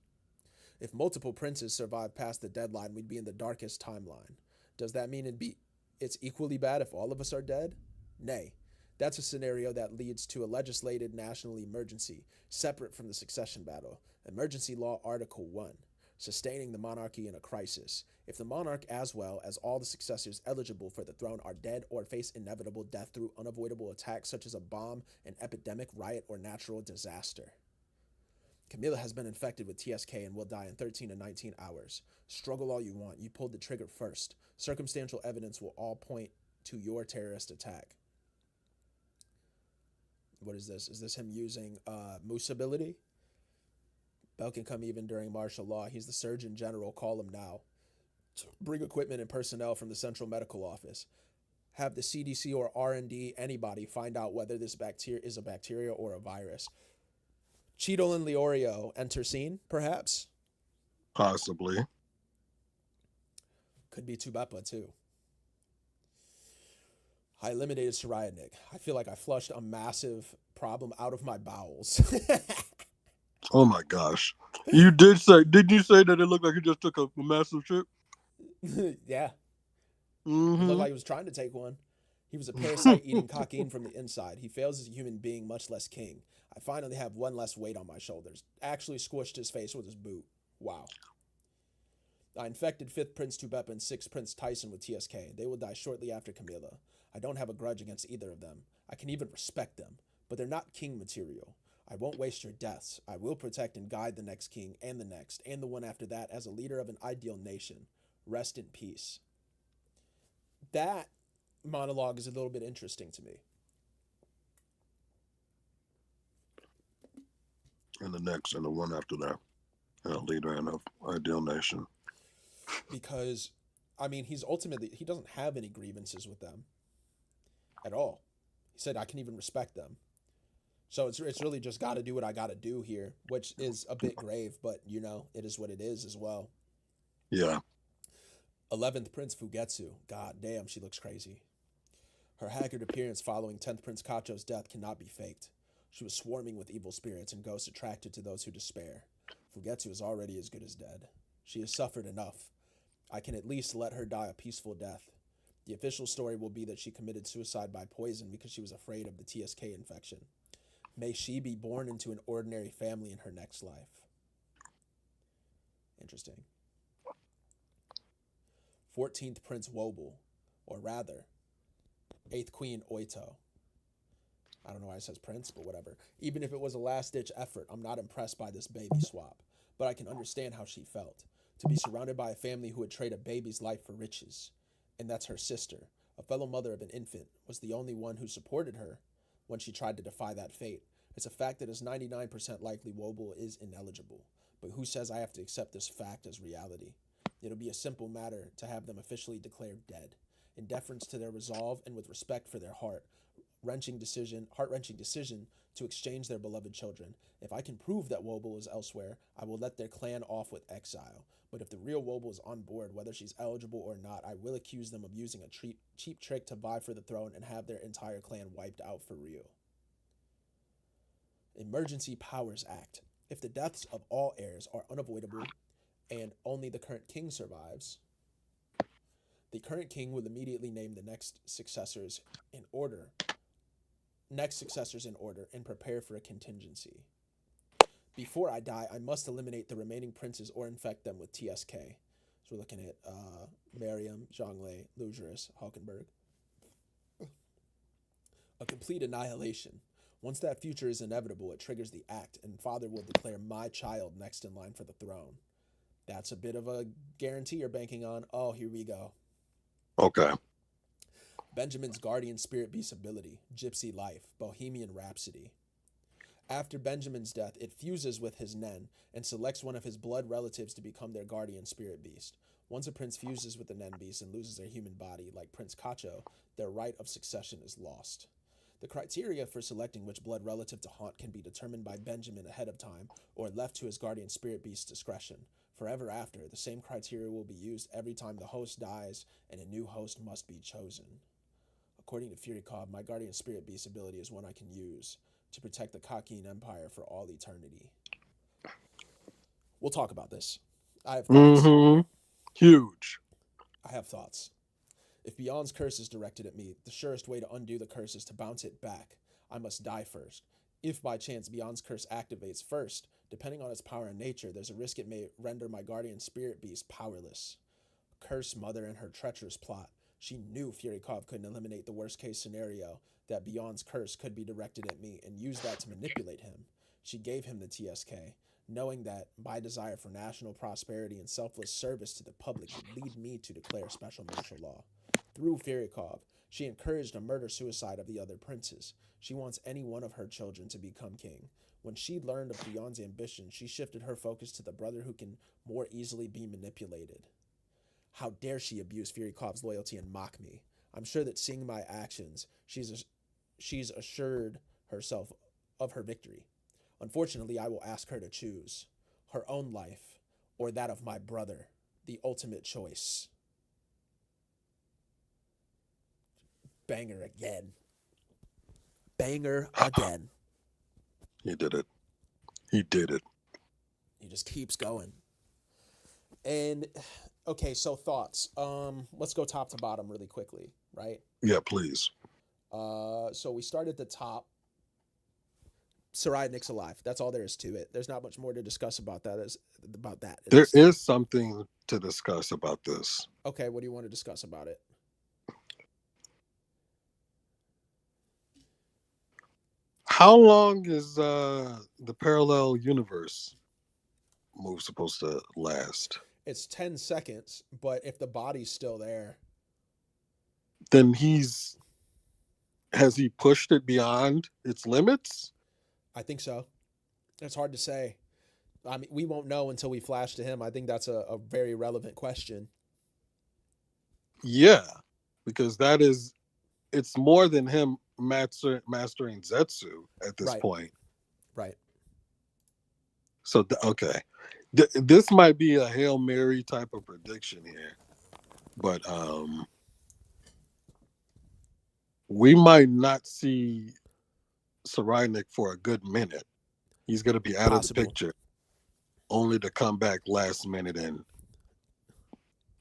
If multiple princes survive past the deadline, we'd be in the darkest timeline. Does that mean it'd be it's equally bad if all of us are dead? Nay. That's a scenario that leads to a legislated national emergency, separate from the succession battle. Emergency Law Article 1, sustaining the monarchy in a crisis. If the monarch, as well as all the successors eligible for the throne, are dead or face inevitable death through unavoidable attacks such as a bomb, an epidemic, riot, or natural disaster. Camilla has been infected with TSK and will die in 13 to 19 hours. Struggle all you want. You pulled the trigger first. Circumstantial evidence will all point to your terrorist attack. What is this? Is this him using Moose ability? Bell can come even during martial law. He's the Surgeon General. Call him now. Bring equipment and personnel from the Central Medical Office. Have the CDC or R&D, anybody, find out whether this bacteria is a bacteria or a virus. Cheadle and Leorio enter scene, perhaps? Possibly. Could be Tubepa, too. I eliminated Sorayadnik. I feel like I flushed a massive problem out of my bowels. Oh my gosh. Did you say that it looked like he just took a massive trip? Yeah. It Mm-hmm. looked like he was trying to take one. He was a parasite eating cocaine from the inside. He fails as a human being, much less king. I finally have one less weight on my shoulders. Actually squished his face with his boot. Wow. I infected 5th Prince Tubepa and 6th Prince Tyson with TSK. They will die shortly after Camilla. I don't have a grudge against either of them. I can even respect them. But they're not king material. I won't waste your deaths. I will protect and guide the next king and the next and the one after that as a leader of an ideal nation. Rest in peace. That monologue is a little bit interesting to me. And the next and the one after that. And a leader in an ideal nation. Because, I mean, he doesn't have any grievances with them at all. He said, I can even respect them. So it's really just got to do what I got to do here, which is a bit grave, but, you know, it is what it is as well. Yeah. 11th Prince Fugetsu. God damn, she looks crazy. Her haggard appearance following 10th Prince Kacho's death cannot be faked. She was swarming with evil spirits and ghosts attracted to those who despair. Fugetsu is already as good as dead. She has suffered enough. I can at least let her die a peaceful death. The official story will be that she committed suicide by poison because she was afraid of the TSK infection. May she be born into an ordinary family in her next life. Interesting. 14th Prince Wobble, or rather, 8th Queen Oito. I don't know why it says prince, but whatever. Even if it was a last-ditch effort, I'm not impressed by this baby swap. But I can understand how she felt. To be surrounded by a family who would trade a baby's life for riches. And that's her sister, a fellow mother of an infant, was the only one who supported her when she tried to defy that fate. It's a fact that is 99% likely Wobble is ineligible. But who says I have to accept this fact as reality? It'll be a simple matter to have them officially declared dead. In deference to their resolve and with respect for their heart-wrenching decision to exchange their beloved children. If I can prove that Wobble is elsewhere, I will let their clan off with exile. But if the real Wobble is on board, whether she's eligible or not, I will accuse them of using a cheap trick to vie for the throne and have their entire clan wiped out for real. Emergency Powers Act. If the deaths of all heirs are unavoidable and only the current king survives, the current king will immediately name the next successors in order and prepare for a contingency. Before I die, I must eliminate the remaining princes or infect them with TSK. So we're looking at Mariam, Zhonglei, Lugerus, Hulkenberg. A complete annihilation. Once that future is inevitable, it triggers the act, and father will declare my child next in line for the throne. That's a bit of a guarantee you're banking on. Oh, here we go. Okay. Benjamin's guardian spirit beast ability, Gypsy Life, Bohemian Rhapsody. After Benjamin's death, it fuses with his Nen and selects one of his blood relatives to become their guardian spirit beast. Once a prince fuses with the Nen beast and loses their human body, like Prince Kacho, their right of succession is lost. The criteria for selecting which blood relative to haunt can be determined by Benjamin ahead of time or left to his guardian spirit beast's discretion. Forever after, the same criteria will be used every time the host dies and a new host must be chosen. According to Fury Cobb, my guardian spirit beast ability is one I can use to protect the Kakin Empire for all eternity. We'll talk about this. I have thoughts. Mm-hmm. Huge. I have thoughts. If Beyond's curse is directed at me, the surest way to undo the curse is to bounce it back. I must die first. If by chance Beyond's curse activates first, depending on its power and nature, there's a risk it may render my guardian spirit beast powerless. Curse Mother and her treacherous plot. She knew Furikov couldn't eliminate the worst case scenario, that Beyond's curse could be directed at me, and used that to manipulate him. She gave him the TSK, knowing that my desire for national prosperity and selfless service to the public would lead me to declare special martial law. Through Furikov, she encouraged a murder-suicide of the other princes. She wants any one of her children to become king. When she learned of Beyond's ambition, she shifted her focus to the brother who can more easily be manipulated. How dare she abuse Furikov's loyalty and mock me? I'm sure that seeing my actions, she's assured herself of her victory. Unfortunately, I will ask her to choose her own life or that of my brother, the ultimate choice. Banger again. Banger again. He did it. He did it. He just keeps going. And okay, so thoughts. Let's go top to bottom really quickly, right? Yeah, please. So we start at the top. Sarai Nick's alive. That's all there is to it. There's not much more to discuss about that. There is something to discuss about this. Okay, what do you want to discuss about it? How long is the parallel universe move supposed to last? It's 10 seconds, but if the body's still there, Then has he pushed it beyond its limits? I think so. It's hard to say. I mean, we won't know until we flash to him. I think that's a very relevant question. Yeah, because it's more than him mastering Zetsu at this Right. point. Right. So, okay. This might be a Hail Mary type of prediction here, but we might not see Saraynik for a good minute. He's going to be out Possible. of the picture, only to come back last minute and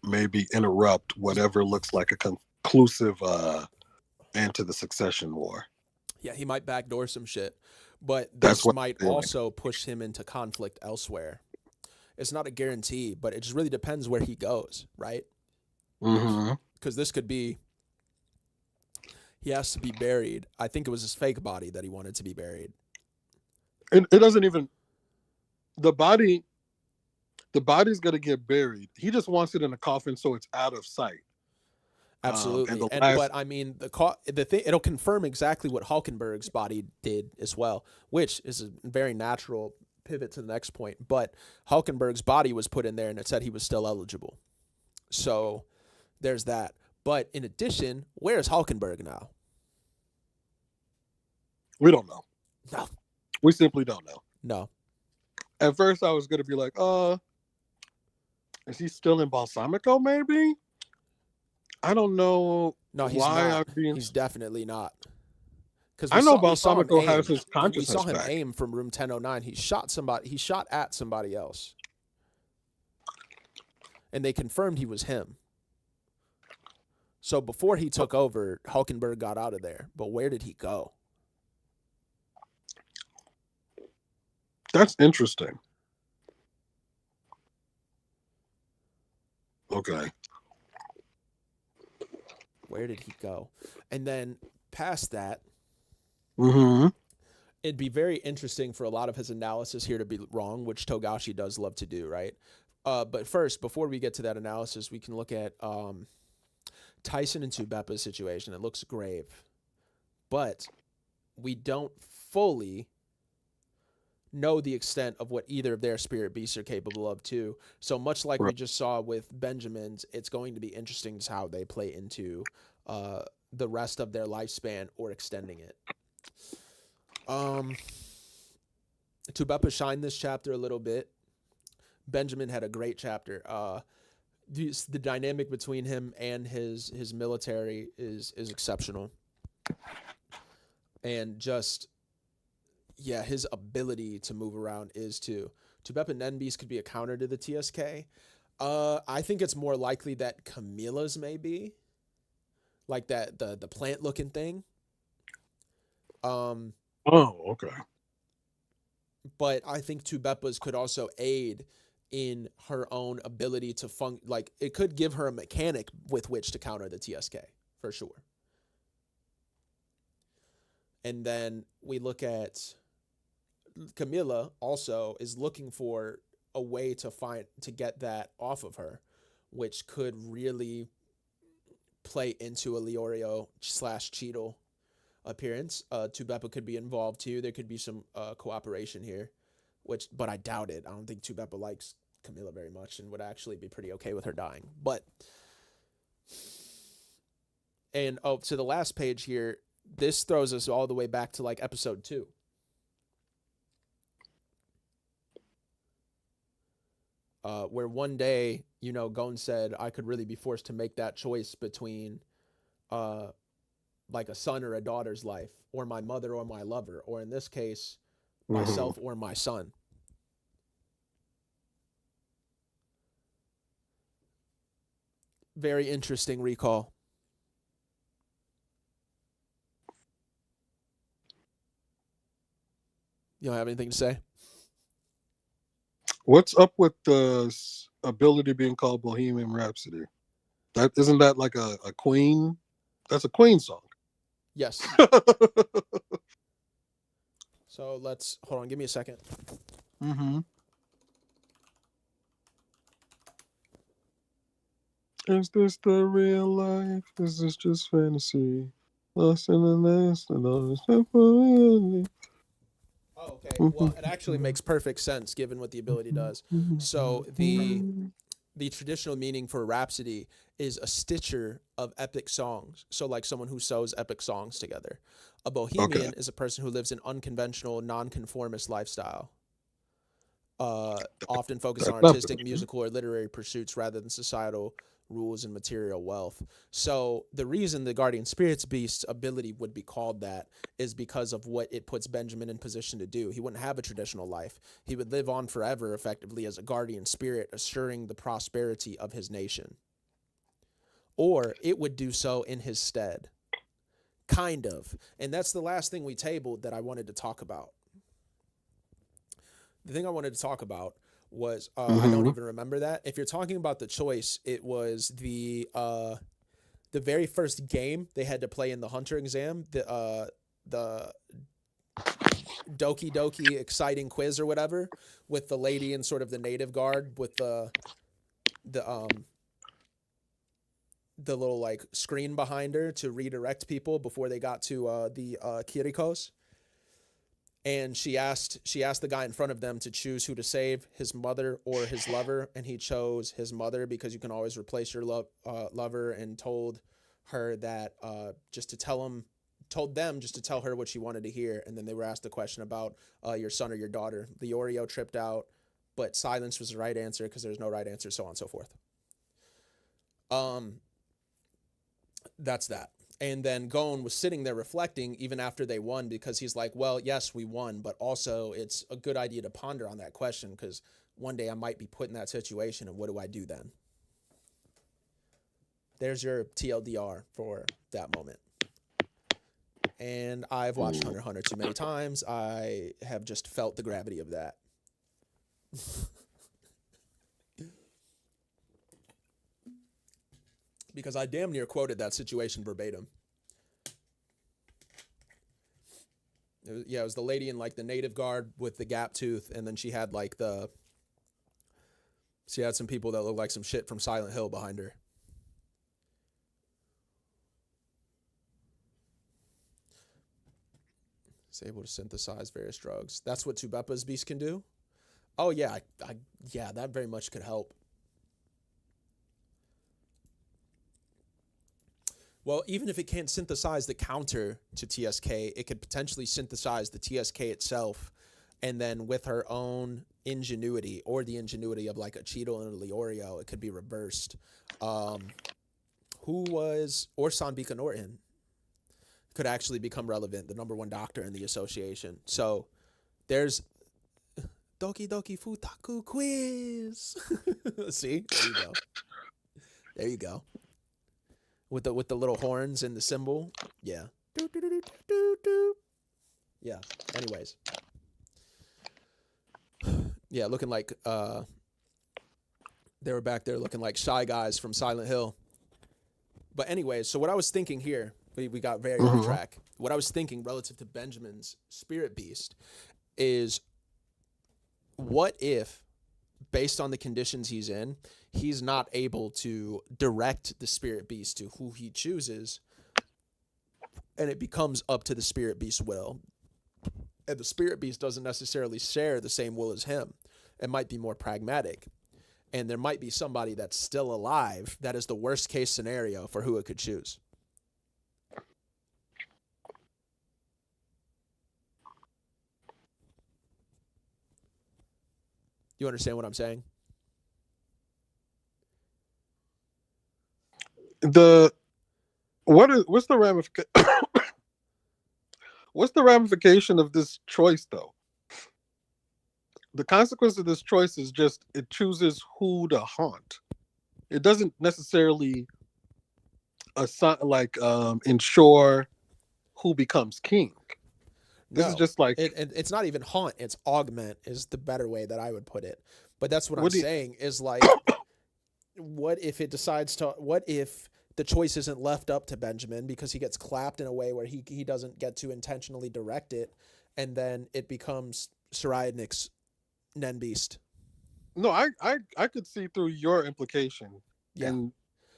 maybe interrupt whatever looks like a conclusive end to the succession war. Yeah, he might backdoor some shit, but That's this what might I'm feeling. also push him into conflict elsewhere. It's not a guarantee, but it just really depends where he goes, right? Mm-hmm. Because this could be he has to be buried. I think it was his fake body that he wanted to be buried. It doesn't even the body's going to get buried. He just wants it in a coffin so it's out of sight. Absolutely. and the last- But I mean, the thing, it'll confirm exactly what Hulkenberg's body did as well, which is a very natural pivot to the next point. But Hulkenberg's body was put in there and it said he was still eligible. So there's that. But in addition, where's Hulkenberg now? We don't know. No. We simply don't know. No. At first, I was going to be like, is he still in Balsamico, maybe? I don't know. No, he's why not. I'm being... He's definitely not. Because I know Balsamico has his consciousness We saw him back. aim from room 1009. He shot somebody. He shot at somebody else. And they confirmed he was him. So before he took over, Hulkenberg got out of there. But where did he go? That's interesting. Okay. Where did he go? And then past that, Mm-hmm. it'd be very interesting for a lot of his analysis here to be wrong, which Togashi does love to do, right? But first, before we get to that analysis, we can look at Tyson and Tubepa's situation. It looks grave, but we don't fully know the extent of what either of their spirit beasts are capable of too. So much like we Right. just saw with Benjamin's, it's going to be interesting to how they play into the rest of their lifespan or extending it. Tubepa shined this chapter a little bit. Benjamin had a great chapter. The dynamic between him and his military is exceptional. And just, yeah, his ability to move around is too. Tubepa Nenbeast could be a counter to the TSK. I think it's more likely that Camilla's may be. like that the plant looking thing. Oh, okay. But I think two Beppas could also aid in her own ability to like it could give her a mechanic with which to counter the TSK for sure. And then we look at Camilla also is looking for a way to get that off of her, which could really play into a Leorio / Cheetle appearance. Two Beppa could be involved too. There could be some cooperation here, but I doubt it. I don't think two Beppa likes Camilla very much and would actually be pretty okay with her dying. And to the last page here, this throws us all the way back to like episode 2. Where one day, Gon said, I could really be forced to make that choice between like a son or a daughter's life, or my mother or my lover, or in this case, myself or my son. Very interesting recall. You don't have anything to say? What's up with the ability being called Bohemian Rhapsody? That isn't that like a Queen? That's a Queen song. Yes. So let's hold on. Give me a second. Mm-hmm. Is this the real life? Is this just fantasy? Lost in the nest and all this stuff. Oh, okay. Well, it actually makes perfect sense given what the ability does. So the traditional meaning for rhapsody is a stitcher of epic songs. So like someone who sews epic songs together. A bohemian is a person who lives an unconventional, nonconformist lifestyle. Often focused on artistic, musical, or literary pursuits rather than societal rules and material wealth. So the reason the Guardian Spirits Beast's ability would be called that is because of what it puts Benjamin in position to do. He wouldn't have a traditional life. He would live on forever effectively as a guardian spirit, assuring the prosperity of his nation. Or it would do so in his stead. Kind of. And that's the last thing we tabled that I wanted to talk about. The thing I wanted to talk about was I don't even remember that. If you're talking about the choice, it was the very first game they had to play in the Hunter exam, the Doki Doki exciting quiz or whatever, with the lady in sort of the native guard with the little like screen behind her to redirect people before they got to the Kirikos. And she asked the guy in front of them to choose who to save, his mother or his lover, and he chose his mother because you can always replace your lover, and told her that told them just to tell her what she wanted to hear. And then they were asked the question about your son or your daughter. Leorio tripped out, but silence was the right answer because there's no right answer, so on and so forth. That's that. And then Gon was sitting there reflecting even after they won, because he's like, well, yes, we won, but also it's a good idea to ponder on that question because one day I might be put in that situation, and what do I do then? There's your TLDR for that moment. And I've watched Hunter x Hunter too many times. I have just felt the gravity of that. Because I damn near quoted that situation verbatim. It was the lady in like the native guard with the gap tooth, and then she had like she had some people that looked like some shit from Silent Hill behind her. It's able to synthesize various drugs. That's what two Beppa's beast can do? Oh yeah, yeah, that very much could help. Well, even if it can't synthesize the counter to TSK, it could potentially synthesize the TSK itself, and then with her own ingenuity, or the ingenuity of like a Cheetle and a Leorio, it could be reversed. Or Sanbika Norton could actually become relevant, the number one doctor in the association. So there's Doki Doki Futaku quiz. See? There you go. There you go. with the little horns and the symbol. Yeah. Doo, doo, doo, doo, doo, doo. Yeah. Anyways. Yeah, looking like they were back there looking like Shy Guys from Silent Hill. But anyways, so what I was thinking here, we got very off track. What I was thinking relative to Benjamin's spirit beast is, what if, based on the conditions he's in, he's not able to direct the spirit beast to who he chooses, and it becomes up to the spirit beast's will. And the spirit beast doesn't necessarily share the same will as him. It might be more pragmatic. And there might be somebody that's still alive that is the worst case scenario for who it could choose. You understand what I'm saying? What's the ramification of this choice, though? The consequence of this choice is just it chooses who to haunt. It doesn't necessarily ensure who becomes king. This is just like it's not even haunt, it's augment is the better way that I would put it. But that's what I'm saying is like, what if the choice isn't left up to Benjamin because he gets clapped in a way where he doesn't get to intentionally direct it, and then it becomes Sariadnik's Nen Beast. No, I could see through your implication. Yeah. And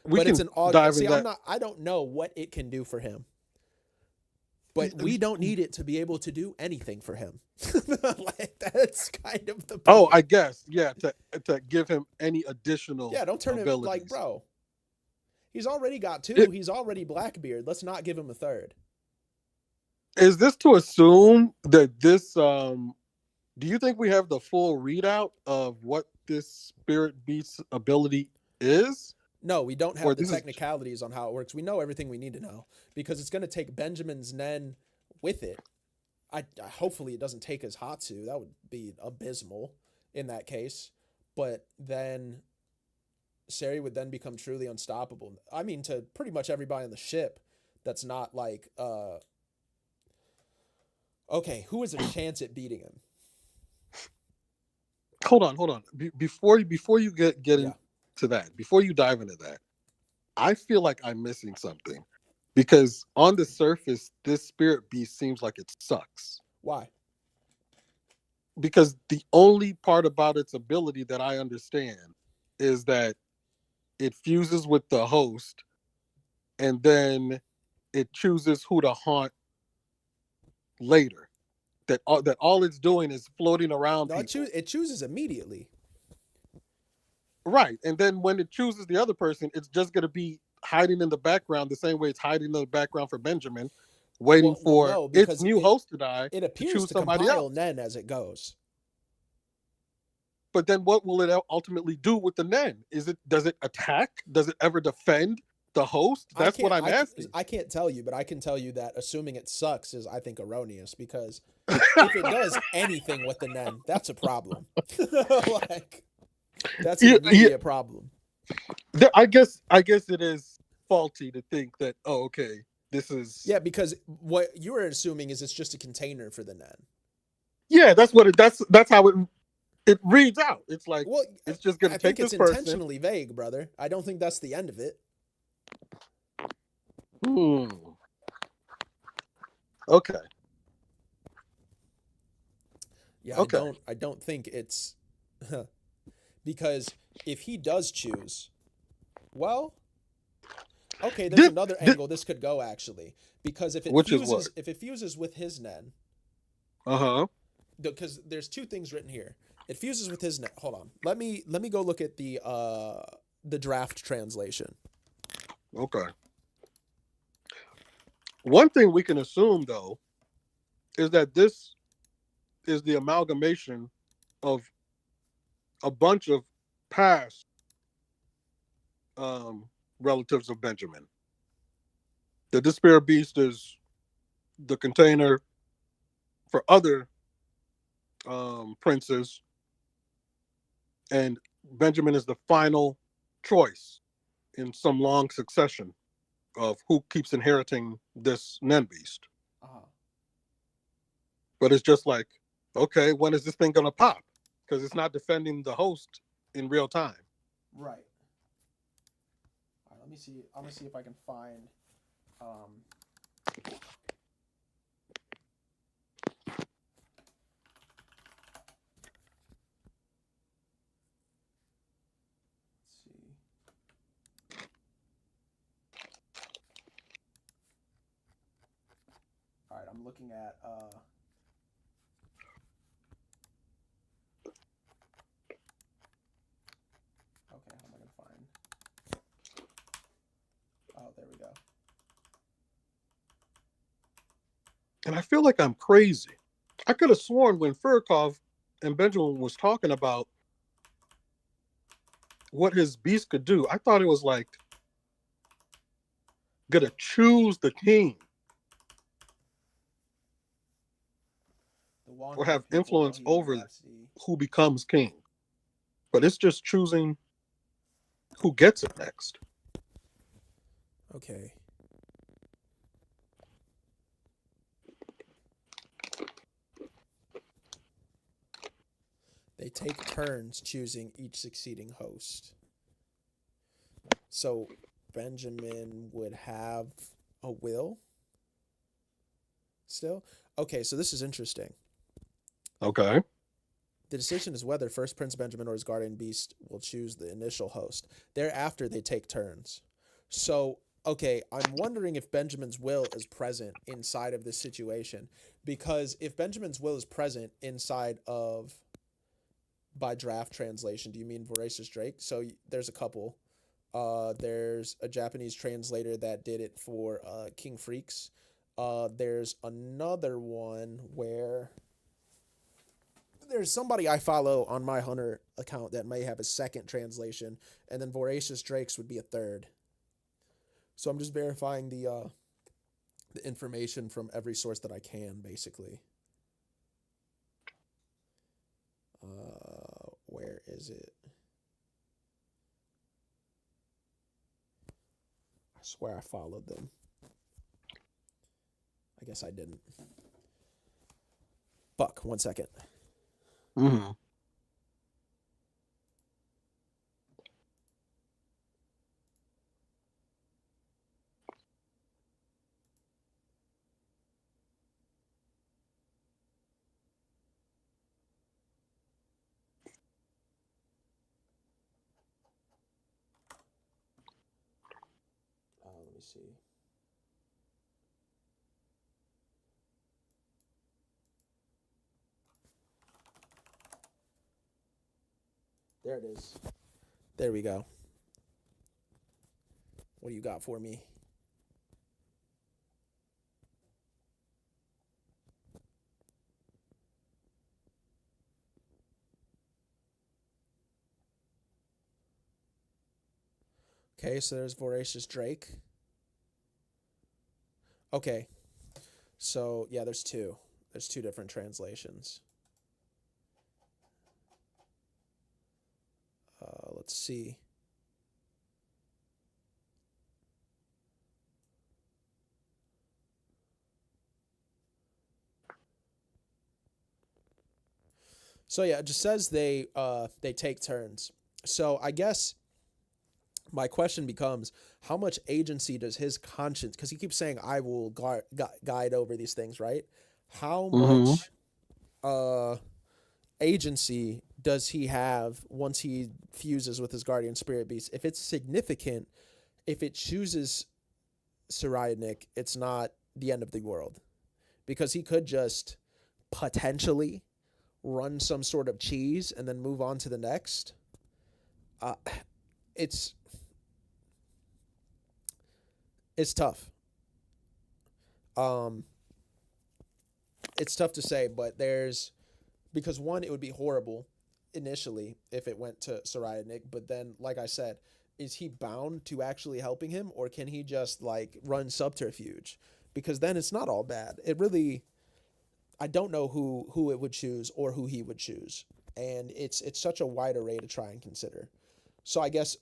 but it's an augment. See, I don't know what it can do for him. But we don't need it to be able to do anything for him. Like, that's kind of the point. Oh, I guess. Yeah, to give him any additional don't turn abilities. him like, bro. He's already got two. He's already Blackbeard. Let's not give him a third. Is this to assume that this do you think we have the full readout of what this spirit beast's ability is? No, we don't have the technicalities on how it works. We know everything we need to know because it's going to take Benjamin's Nen with it. Hopefully it doesn't take his Hatsu. That would be abysmal in that case. But then Sari would then become truly unstoppable. I mean, to pretty much everybody on the ship that's not like, okay, who has a chance at beating him? Hold on. Before you get into that, before you dive into that, I feel like I'm missing something, because on the surface, this spirit beast seems like it sucks. Why? Because the only part about its ability that I understand is that it fuses with the host, and then it chooses who to haunt later. That all it's doing is floating around. No, it chooses immediately. Right. And then when it chooses the other person, it's just going to be hiding in the background the same way it's hiding in the background for Benjamin, waiting for its new host to die. It appears to choose to somebody compile else. Nen as it goes. But then what will it ultimately do with the Nen? Does it attack? Does it ever defend the host? That's what I'm asking. I can't tell you, but I can tell you that assuming it sucks is, I think, erroneous, because if it does anything with the Nen, that's a problem. Like, that's a problem. I guess it is faulty to think that, oh, okay, this is... Yeah, because what you were assuming is it's just a container for the Nen. Yeah, that's how it reads out. It's like, well, it's just going to take this person... I think it's intentionally vague, brother. I don't think that's the end of it. Okay. Yeah, okay. I don't think it's because if he does choose, well, okay, there's another angle this could go, actually, because if it fuses with his Nen, because there's two things written here. It fuses with his Nen. Hold on, let me go look at the draft translation. Okay. One thing we can assume, though, is that this is the amalgamation of a bunch of past relatives of Benjamin. That this spirit beast is the container for other princes, and Benjamin is the final choice in some long succession. who keeps inheriting this Nen Beast. Uh-huh. But it's just like, okay, when is this thing gonna pop? Because it's not defending the host in real time. Right. All right, let me see. I'm gonna see if I can find. Let's see. All right, I'm looking at. Okay, how am I gonna find? Oh, there we go. And I feel like I'm crazy. I could have sworn when Furkov and Benjamin was talking about what his beast could do, I thought it was like gonna choose the king or have influence over who becomes king. But it's just choosing who gets it next. Okay. They take turns choosing each succeeding host. So Benjamin would have a will still? Okay, so this is interesting. Okay. The decision is whether first Prince Benjamin or his guardian beast will choose the initial host. Thereafter, they take turns. So, okay, I'm wondering if Benjamin's will is present inside of this situation. Because if Benjamin's will is present inside of, by draft translation, do you mean Voracious Drake? So there's a couple. There's a Japanese translator that did it for King Freaks. There's another one where there's somebody I follow on my Hunter account that may have a second translation, and then Voracious Drakes would be a third. So I'm just verifying the information from every source that I can, basically. Where is it? I swear I followed them. I guess I didn't. Fuck, 1 second. Mm-hmm. Let me see. There it is. There we go. What do you got for me? Okay, so there's Voracious Drake. Okay. So, yeah, there's two. There's two different translations. Let's see. So yeah, it just says they take turns. So I guess my question becomes, how much agency does his conscience, because he keeps saying I will guide over these things, right? How much agency does he have once he fuses with his guardian spirit beast? If it's significant, if it chooses Saraynik, it's not the end of the world, because he could just potentially run some sort of cheese and then move on to the next. It's tough. It's tough to say, but because one, it would be horrible initially if it went to Saraynik, but then, like I said, is he bound to actually helping him, or can he just like run subterfuge? Because then it's not all bad. It really, I don't know who it would choose or who he would choose, and it's such a wide array to try and consider. So I guess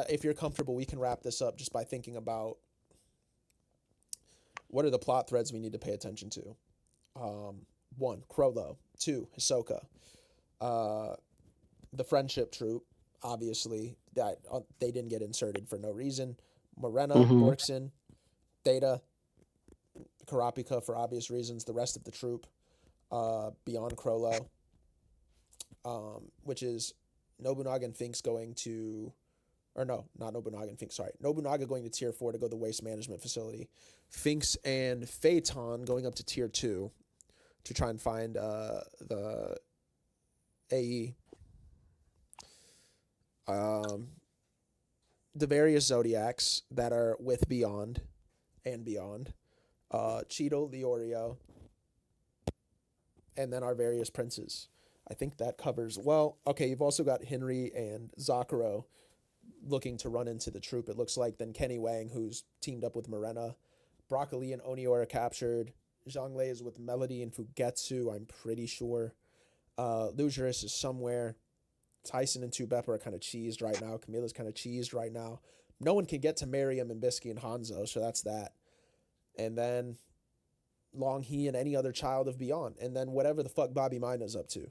if you're comfortable, we can wrap this up just by thinking about what are the plot threads we need to pay attention to. 1, Crollo. 2, Hisoka. The friendship troop, obviously, that they didn't get inserted for no reason. Morena, Borkson, Theta, Karapika for obvious reasons. The rest of the troop, beyond Crollo, which is Nobunaga and Finks going to, or no, not Nobunaga and Finks, sorry. Nobunaga going to tier 4 to go to the waste management facility. Finks and Phaeton going up to tier 2 to try and find the AE. The various Zodiacs that are with Beyond and Beyond. Cheeto, Leorio, and then our various princes. I think that covers, well, okay, you've also got Henry and Zakuro looking to run into the troop, it looks like. Then Kenny Wang, who's teamed up with Morena. Broccoli and Oniora captured. Zhonglei is with Melody and Fugetsu, I'm pretty sure. Lugerus is somewhere. Tyson and Tubep are kind of cheesed right now. Camilla's kind of cheesed right now. No one can get to Miriam and Bisky and Hanzo, so that's that. And then Long He and any other child of Beyond. And then whatever the fuck Bobby Mina's up to.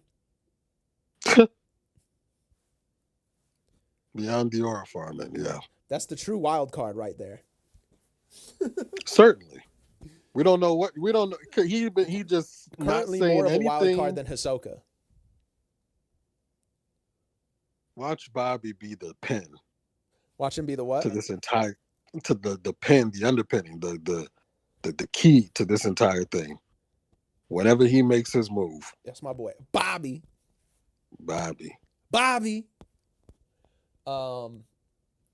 Beyond the aura farming, yeah. That's the true wild card right there. Certainly. We don't know what, we don't know. He just Currently not saying more of a anything. wild card than Hisoka. Watch Bobby be the pen Watch him be the what? to this entire, to the pen, the underpinning, the key to this entire thing. Whenever he makes his move, That's my boy. Bobby. Bobby.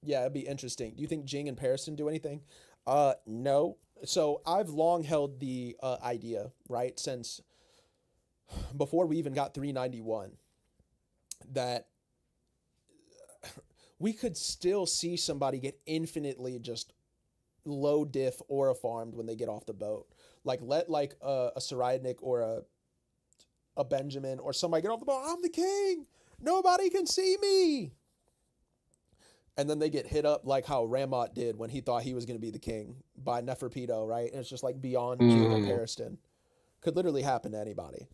Yeah, it'd be interesting. Do you think Jing and Pariston do anything? No. So I've long held the idea, right, since before we even got 391, that we could still see somebody get infinitely just low diff aura farmed when they get off the boat. Like let like a Saraynik or a Benjamin or somebody get off the boat. I'm the king. Nobody can see me. And then they get hit up like how Ramot did when he thought he was going to be the king by Neferpitou, right? And it's just like beyond Jing or Pariston. Could literally happen to anybody.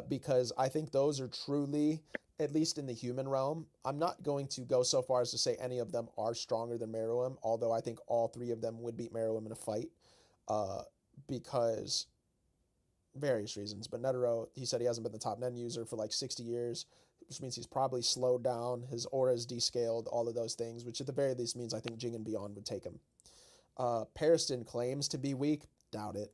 Because I think those are truly, at least in the human realm, I'm not going to go so far as to say any of them are stronger than Meruem, although I think all 3 of them would beat Meruem in a fight. Because various reasons. But Netero, he said he hasn't been the top Nen user for like 60 years, which means he's probably slowed down. His aura is descaled, all of those things, which at the very least means I think Jing and Beyond would take him. Pariston claims to be weak. Doubt it.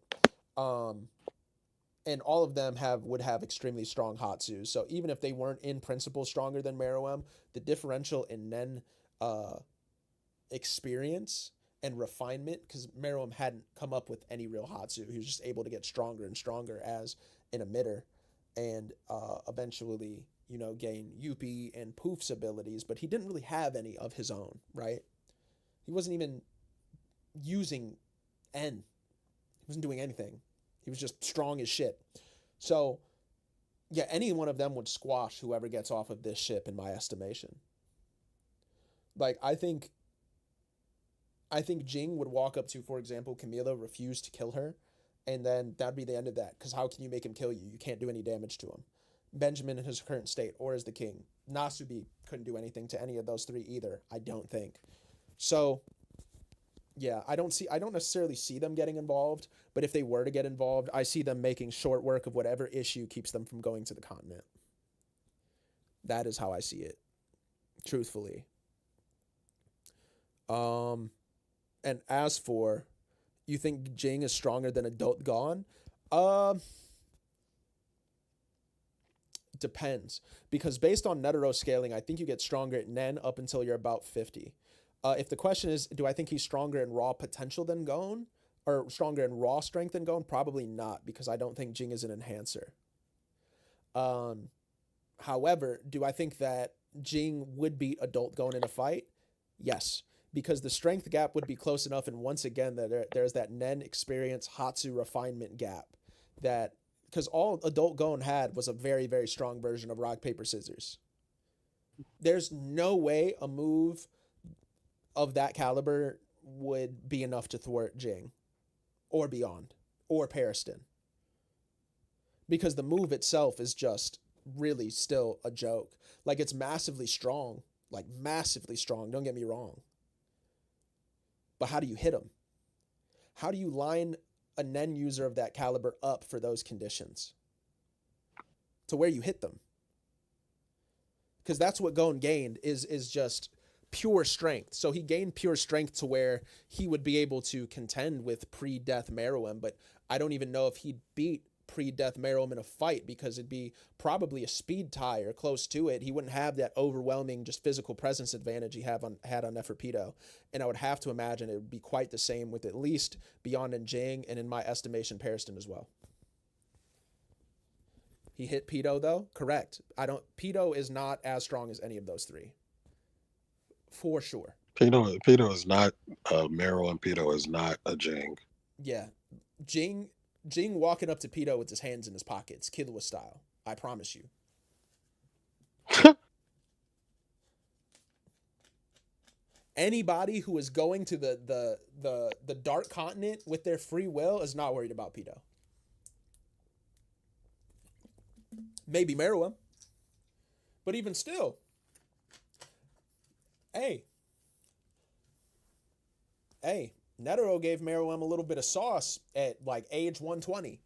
And all of them would have extremely strong Hatsus. So even if they weren't in principle stronger than Meruem, the differential in Nen experience and refinement, because Meruem hadn't come up with any real Hatsu. He was just able to get stronger and stronger as an emitter and eventually, gain Yuppie and Poof's abilities, but he didn't really have any of his own, right? He wasn't even using N. He wasn't doing anything. He was just strong as shit. So, yeah, any one of them would squash whoever gets off of this ship, in my estimation. Like, I think Jing would walk up to, for example, Camila, refuse to kill her, and then that'd be the end of that, because how can you make him kill you? You can't do any damage to him. Benjamin in his current state, or as the king. Nasubi couldn't do anything to any of those 3 either, I don't think. So, yeah, I don't necessarily see them getting involved, but if they were to get involved, I see them making short work of whatever issue keeps them from going to the continent. That is how I see it, truthfully. And as for, you think Jing is stronger than Adult Gone? Depends. Because based on Netero scaling, I think you get stronger at Nen up until you're about 50. If the question is, do I think he's stronger in raw potential than Gon? Or stronger in raw strength than Gon? Probably not, because I don't think Jing is an enhancer. However, do I think that Jing would beat Adult Gon in a fight? Yes, because the strength gap would be close enough, and once again, there's that Nen experience Hatsu refinement gap, that because all Adult Gon had was a very, very strong version of rock, paper, scissors. There's no way a move of that caliber would be enough to thwart Jing or beyond or Periston. Because the move itself is just really still a joke. Like, it's massively strong. Like, massively strong. Don't get me wrong. But how do you hit him? How do you line a Nen user of that caliber up for those conditions? To where you hit them. Because that's what Gon gained is just pure strength. So he gained pure strength to where he would be able to contend with pre-death Meruem, but I don't even know if he'd beat pre-death Meruem in a fight because it'd be probably a speed tie or close to it. He wouldn't have that overwhelming just physical presence advantage he had on Neferpitou. And I would have to imagine it would be quite the same with at least Beyond and Jing, and in my estimation, Periston as well. He hit Pido though? Correct. Pido is not as strong as any of those three. For sure. Pedo is not Meryl, and Pedo is not a Jing. Yeah. Jing walking up to Pido with his hands in his pockets, Killua style. I promise you. Anybody who is going to the Dark Continent with their free will is not worried about Pido. Maybe Meruem. But even still. Hey, Netero gave Meruem a little bit of sauce at like age 120.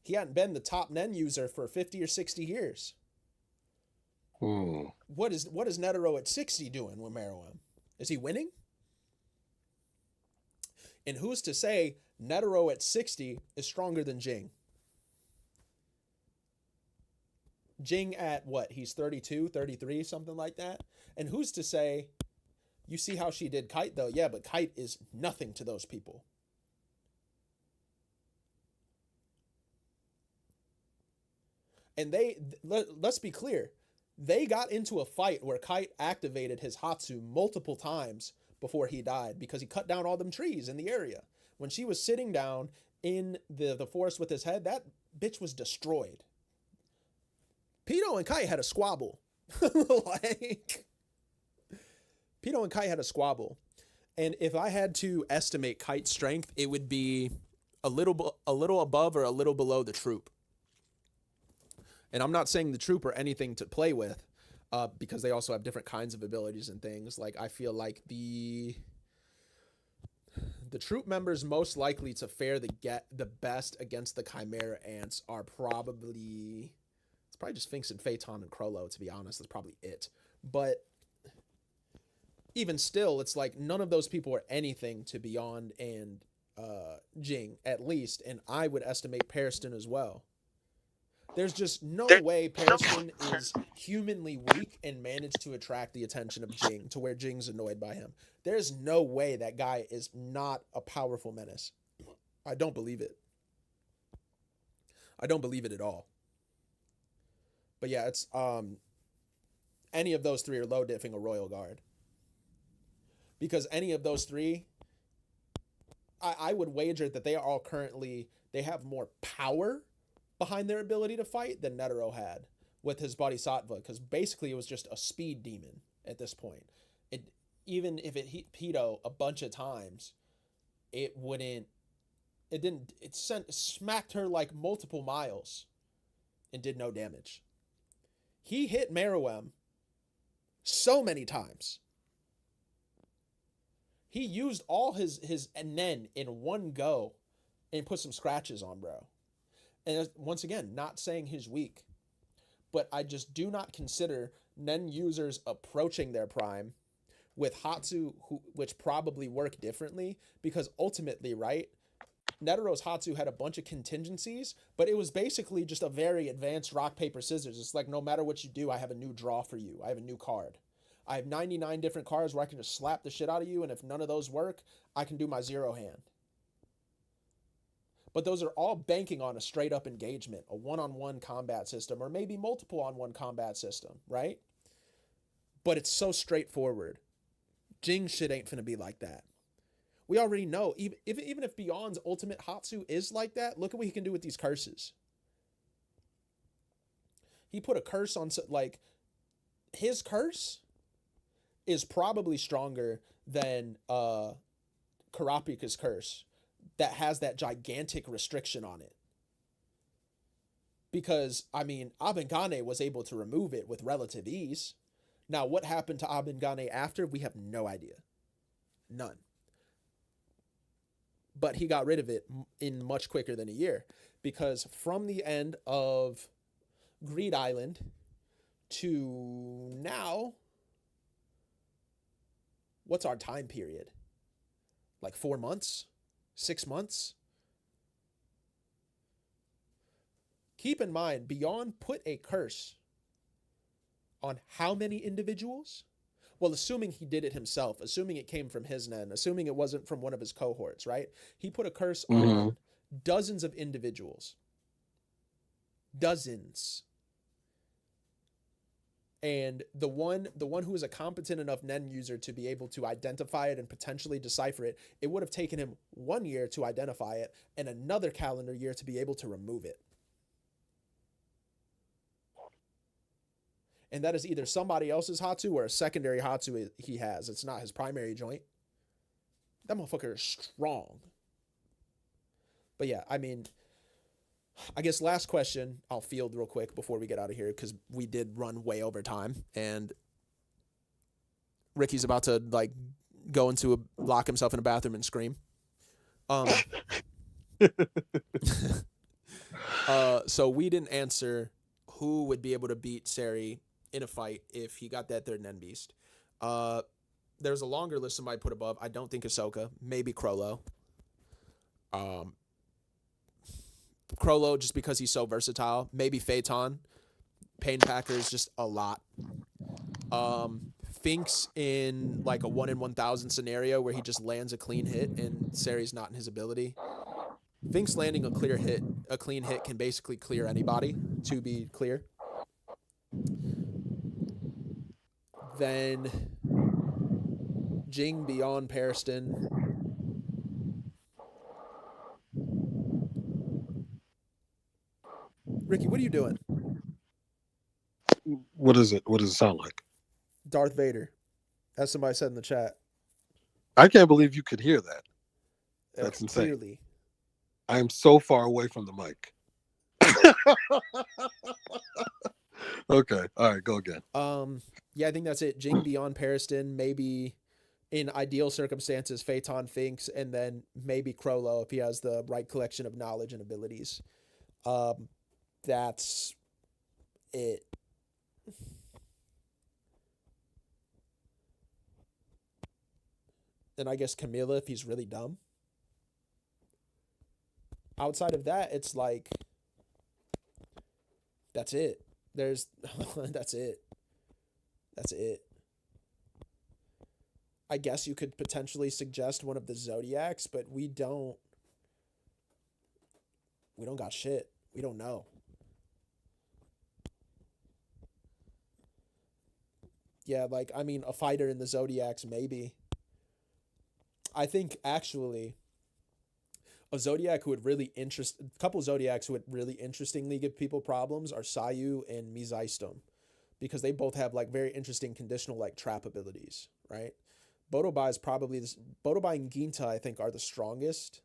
He hadn't been the top Nen user for 50 or 60 years. What is Netero at 60 doing with Meruem? Is he winning? And who's to say Netero at 60 is stronger than Jing? Jing at what? He's 32, 33, something like that. And who's to say, you see how she did Kite though? Yeah, but Kite is nothing to those people. And let's be clear. They got into a fight where Kite activated his Hatsu multiple times before he died because he cut down all them trees in the area. When she was sitting down in the forest with his head, that bitch was destroyed. Pido and Kite had a squabble. Like, Pido and Kite had a squabble. And if I had to estimate Kite's strength, it would be a little above or a little below the troop. And I'm not saying the troop are anything to play with, because they also have different kinds of abilities and things. Like, I feel like the troop members most likely to fare the best against the Chimera Ants are probably just Sphinx and Phaeton and Krollo, to be honest. That's probably it. But even still, it's like none of those people are anything to Beyond and Jing, at least. And I would estimate Periston as well. There's just no way Periston is humanly weak and managed to attract the attention of Jing to where Jing's annoyed by him. There's no way that guy is not a powerful menace. I don't believe it. I don't believe it at all. But yeah, it's any of those three are low diffing a Royal Guard. Because any of those three, I would wager that they have more power behind their ability to fight than Netero had with his Bodhisattva, because basically it was just a speed demon at this point. Even if it hit Pido a bunch of times, it smacked her like multiple miles and did no damage. He hit Meruem so many times. He used all his Nen in one go and put some scratches on, bro. And once again, not saying he's weak, but I just do not consider Nen users approaching their prime with Hatsu, which probably work differently, because ultimately, right, Netero's Hatsu had a bunch of contingencies, but it was basically just a very advanced rock, paper, scissors. It's like, no matter what you do, I have a new draw for you. I have a new card. I have 99 different cards where I can just slap the shit out of you, and if none of those work, I can do my zero hand. But those are all banking on a straight-up engagement, a one-on-one combat system, or maybe multiple on-one combat system, right? But it's so straightforward. Jing shit ain't finna be like that. We already know, even if Beyond's ultimate Hatsu is like that, look at what he can do with these curses. He put a curse on, like, his curse is probably stronger than Kurapika's curse that has that gigantic restriction on it. Because, I mean, Abengane was able to remove it with relative ease. Now, what happened to Abengane after? We have no idea. None. But he got rid of it in much quicker than a year. Because from the end of Greed Island to now, what's our time period? Like 4 months? 6 months? Keep in mind, Beyond put a curse on how many individuals? Well, assuming he did it himself, assuming it came from his Nen, assuming it wasn't from one of his cohorts, right? He put a curse on dozens of individuals. Dozens. And the one who is a competent enough Nen user to be able to identify it and potentially decipher it, it would have taken him 1 year to identify it and another calendar year to be able to remove it. And that is either somebody else's Hatsu or a secondary Hatsu he has. It's not his primary joint. That motherfucker is strong. But yeah, I mean, I guess last question I'll field real quick before we get out of here, because we did run way over time. And Ricky's about to, like, lock himself in a bathroom and scream. So we didn't answer who would be able to beat Sari in a fight if he got that third Nen Beast. There's a longer list somebody put above. I don't think Ahsoka. Maybe Crollo. Crollo, just because he's so versatile. Maybe Phaeton. Pain Packer is just a lot. Finks in like a 1 in 1,000 scenario where he just lands a clean hit and Sari's not in his ability. Finks landing a clean hit can basically clear anybody, to be clear. Then Jing Beyond Periston. Ricky, what are you doing? What is it? What does it sound like? Darth Vader, as somebody said in the chat. I can't believe you could hear that. That's insane. Clearly. I am so far away from the mic. Okay. All right. Go again. Yeah, I think that's it. Jing Beyond Periston, maybe in ideal circumstances, Phaeton Finks, and then maybe Crollo if he has the right collection of knowledge and abilities. That's it. And I guess Camilla if he's really dumb. Outside of that, it's like, that's it. That's it. That's it. I guess you could potentially suggest one of the Zodiacs, but we don't got shit. We don't know. Yeah, like, I mean, a fighter in the Zodiacs, maybe. I think, actually, a Zodiac who would really a couple Zodiacs who would really interestingly give people problems are Sayu and Mizaistum, because they both have, like, very interesting conditional, like, trap abilities, right? Bodobai is probably Bodobai and Ginta, I think, are the strongest.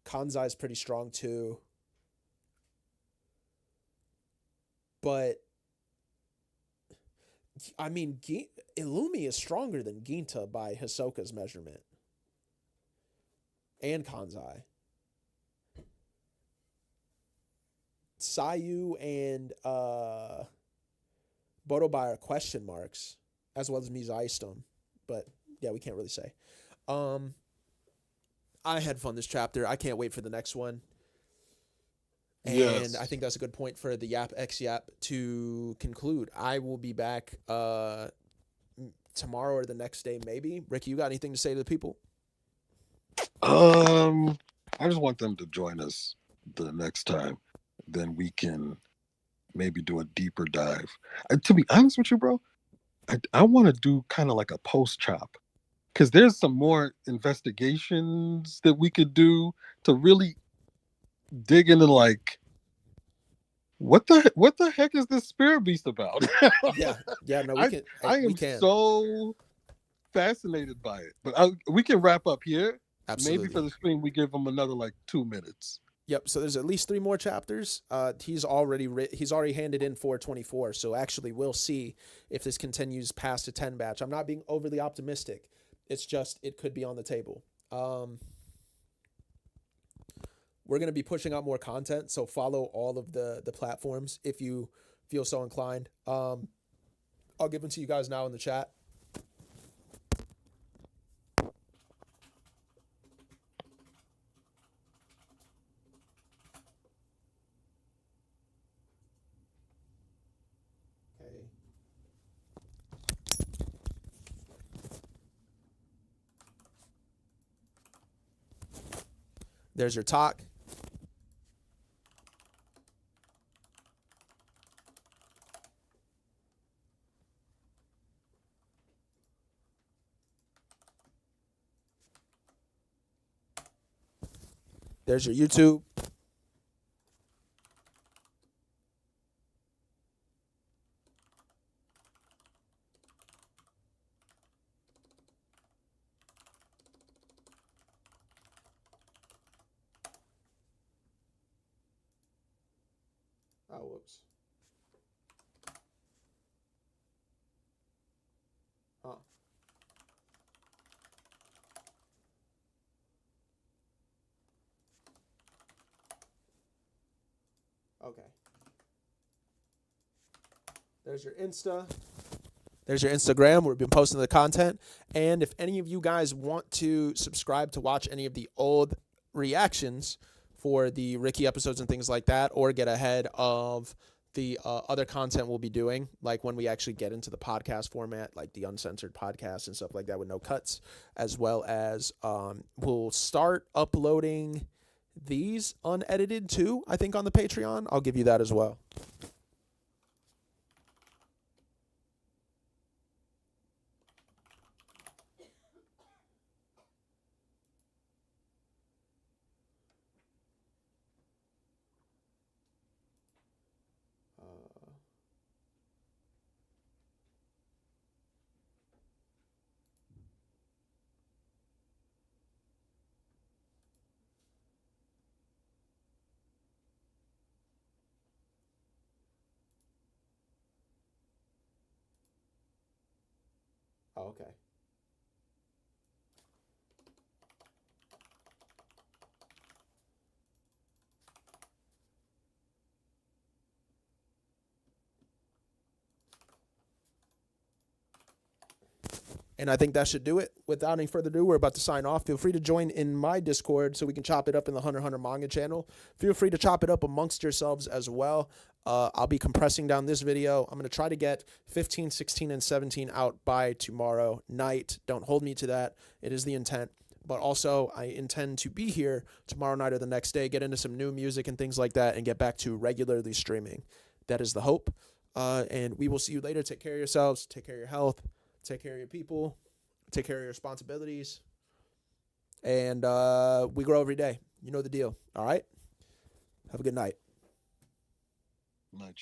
Kanzai is pretty strong too. But I mean, Illumi is stronger than Ginta by Hisoka's measurement. And Kanzai. Sayu and Bodobai are question marks, as well as Mizaistum. But yeah, we can't really say. I had fun this chapter. I can't wait for the next one. And Yes. I think that's a good point for the Yap X Yap to conclude. I will be back tomorrow or the next day, maybe. Ricky, you got anything to say to the people? I just want them to join us the next time. Then we can maybe do a deeper dive. To be honest with you, bro, I want to do kind of like a post chop, because there's some more investigations that we could do to really dig into, like, What the heck is this Spirit Beast about? Yeah, no, I we am can. so fascinated by it. But we can wrap up here. Absolutely. Maybe for the stream we give them another like 2 minutes. Yep. So there's at least 3 more chapters. He's already handed in 424. So actually, we'll see if this continues past a 10 batch. I'm not being overly optimistic. It's just it could be on the table. We're gonna be pushing out more content, so follow all of the platforms if you feel so inclined. I'll give them to you guys now in the chat. Okay. There's your talk. There's your YouTube. Oh, whoops. Huh. Okay. There's your Insta. There's your Instagram. We've been posting the content. And if any of you guys want to subscribe to watch any of the old reactions for the Ricky episodes and things like that, or get ahead of the other content we'll be doing, like when we actually get into the podcast format, like the uncensored podcast and stuff like that with no cuts, as well as we'll start uploading these unedited too, I think, on the Patreon. I'll give you that as well. Oh, okay. And I think that should do it. Without any further ado, we're about to sign off. Feel free to join in my Discord so we can chop it up in the Hunter x Hunter manga channel. Feel free to chop it up amongst yourselves as well. I'll be compressing down this video. I'm going to try to get 15, 16, and 17 out by tomorrow night. Don't hold me to that. It is the intent. But also, I intend to be here tomorrow night or the next day, get into some new music and things like that, and get back to regularly streaming. That is the hope. And we will see you later. Take care of yourselves. Take care of your health. Take care of your people. Take care of your responsibilities. And we grow every day. You know the deal. All right? Have a good night. Much.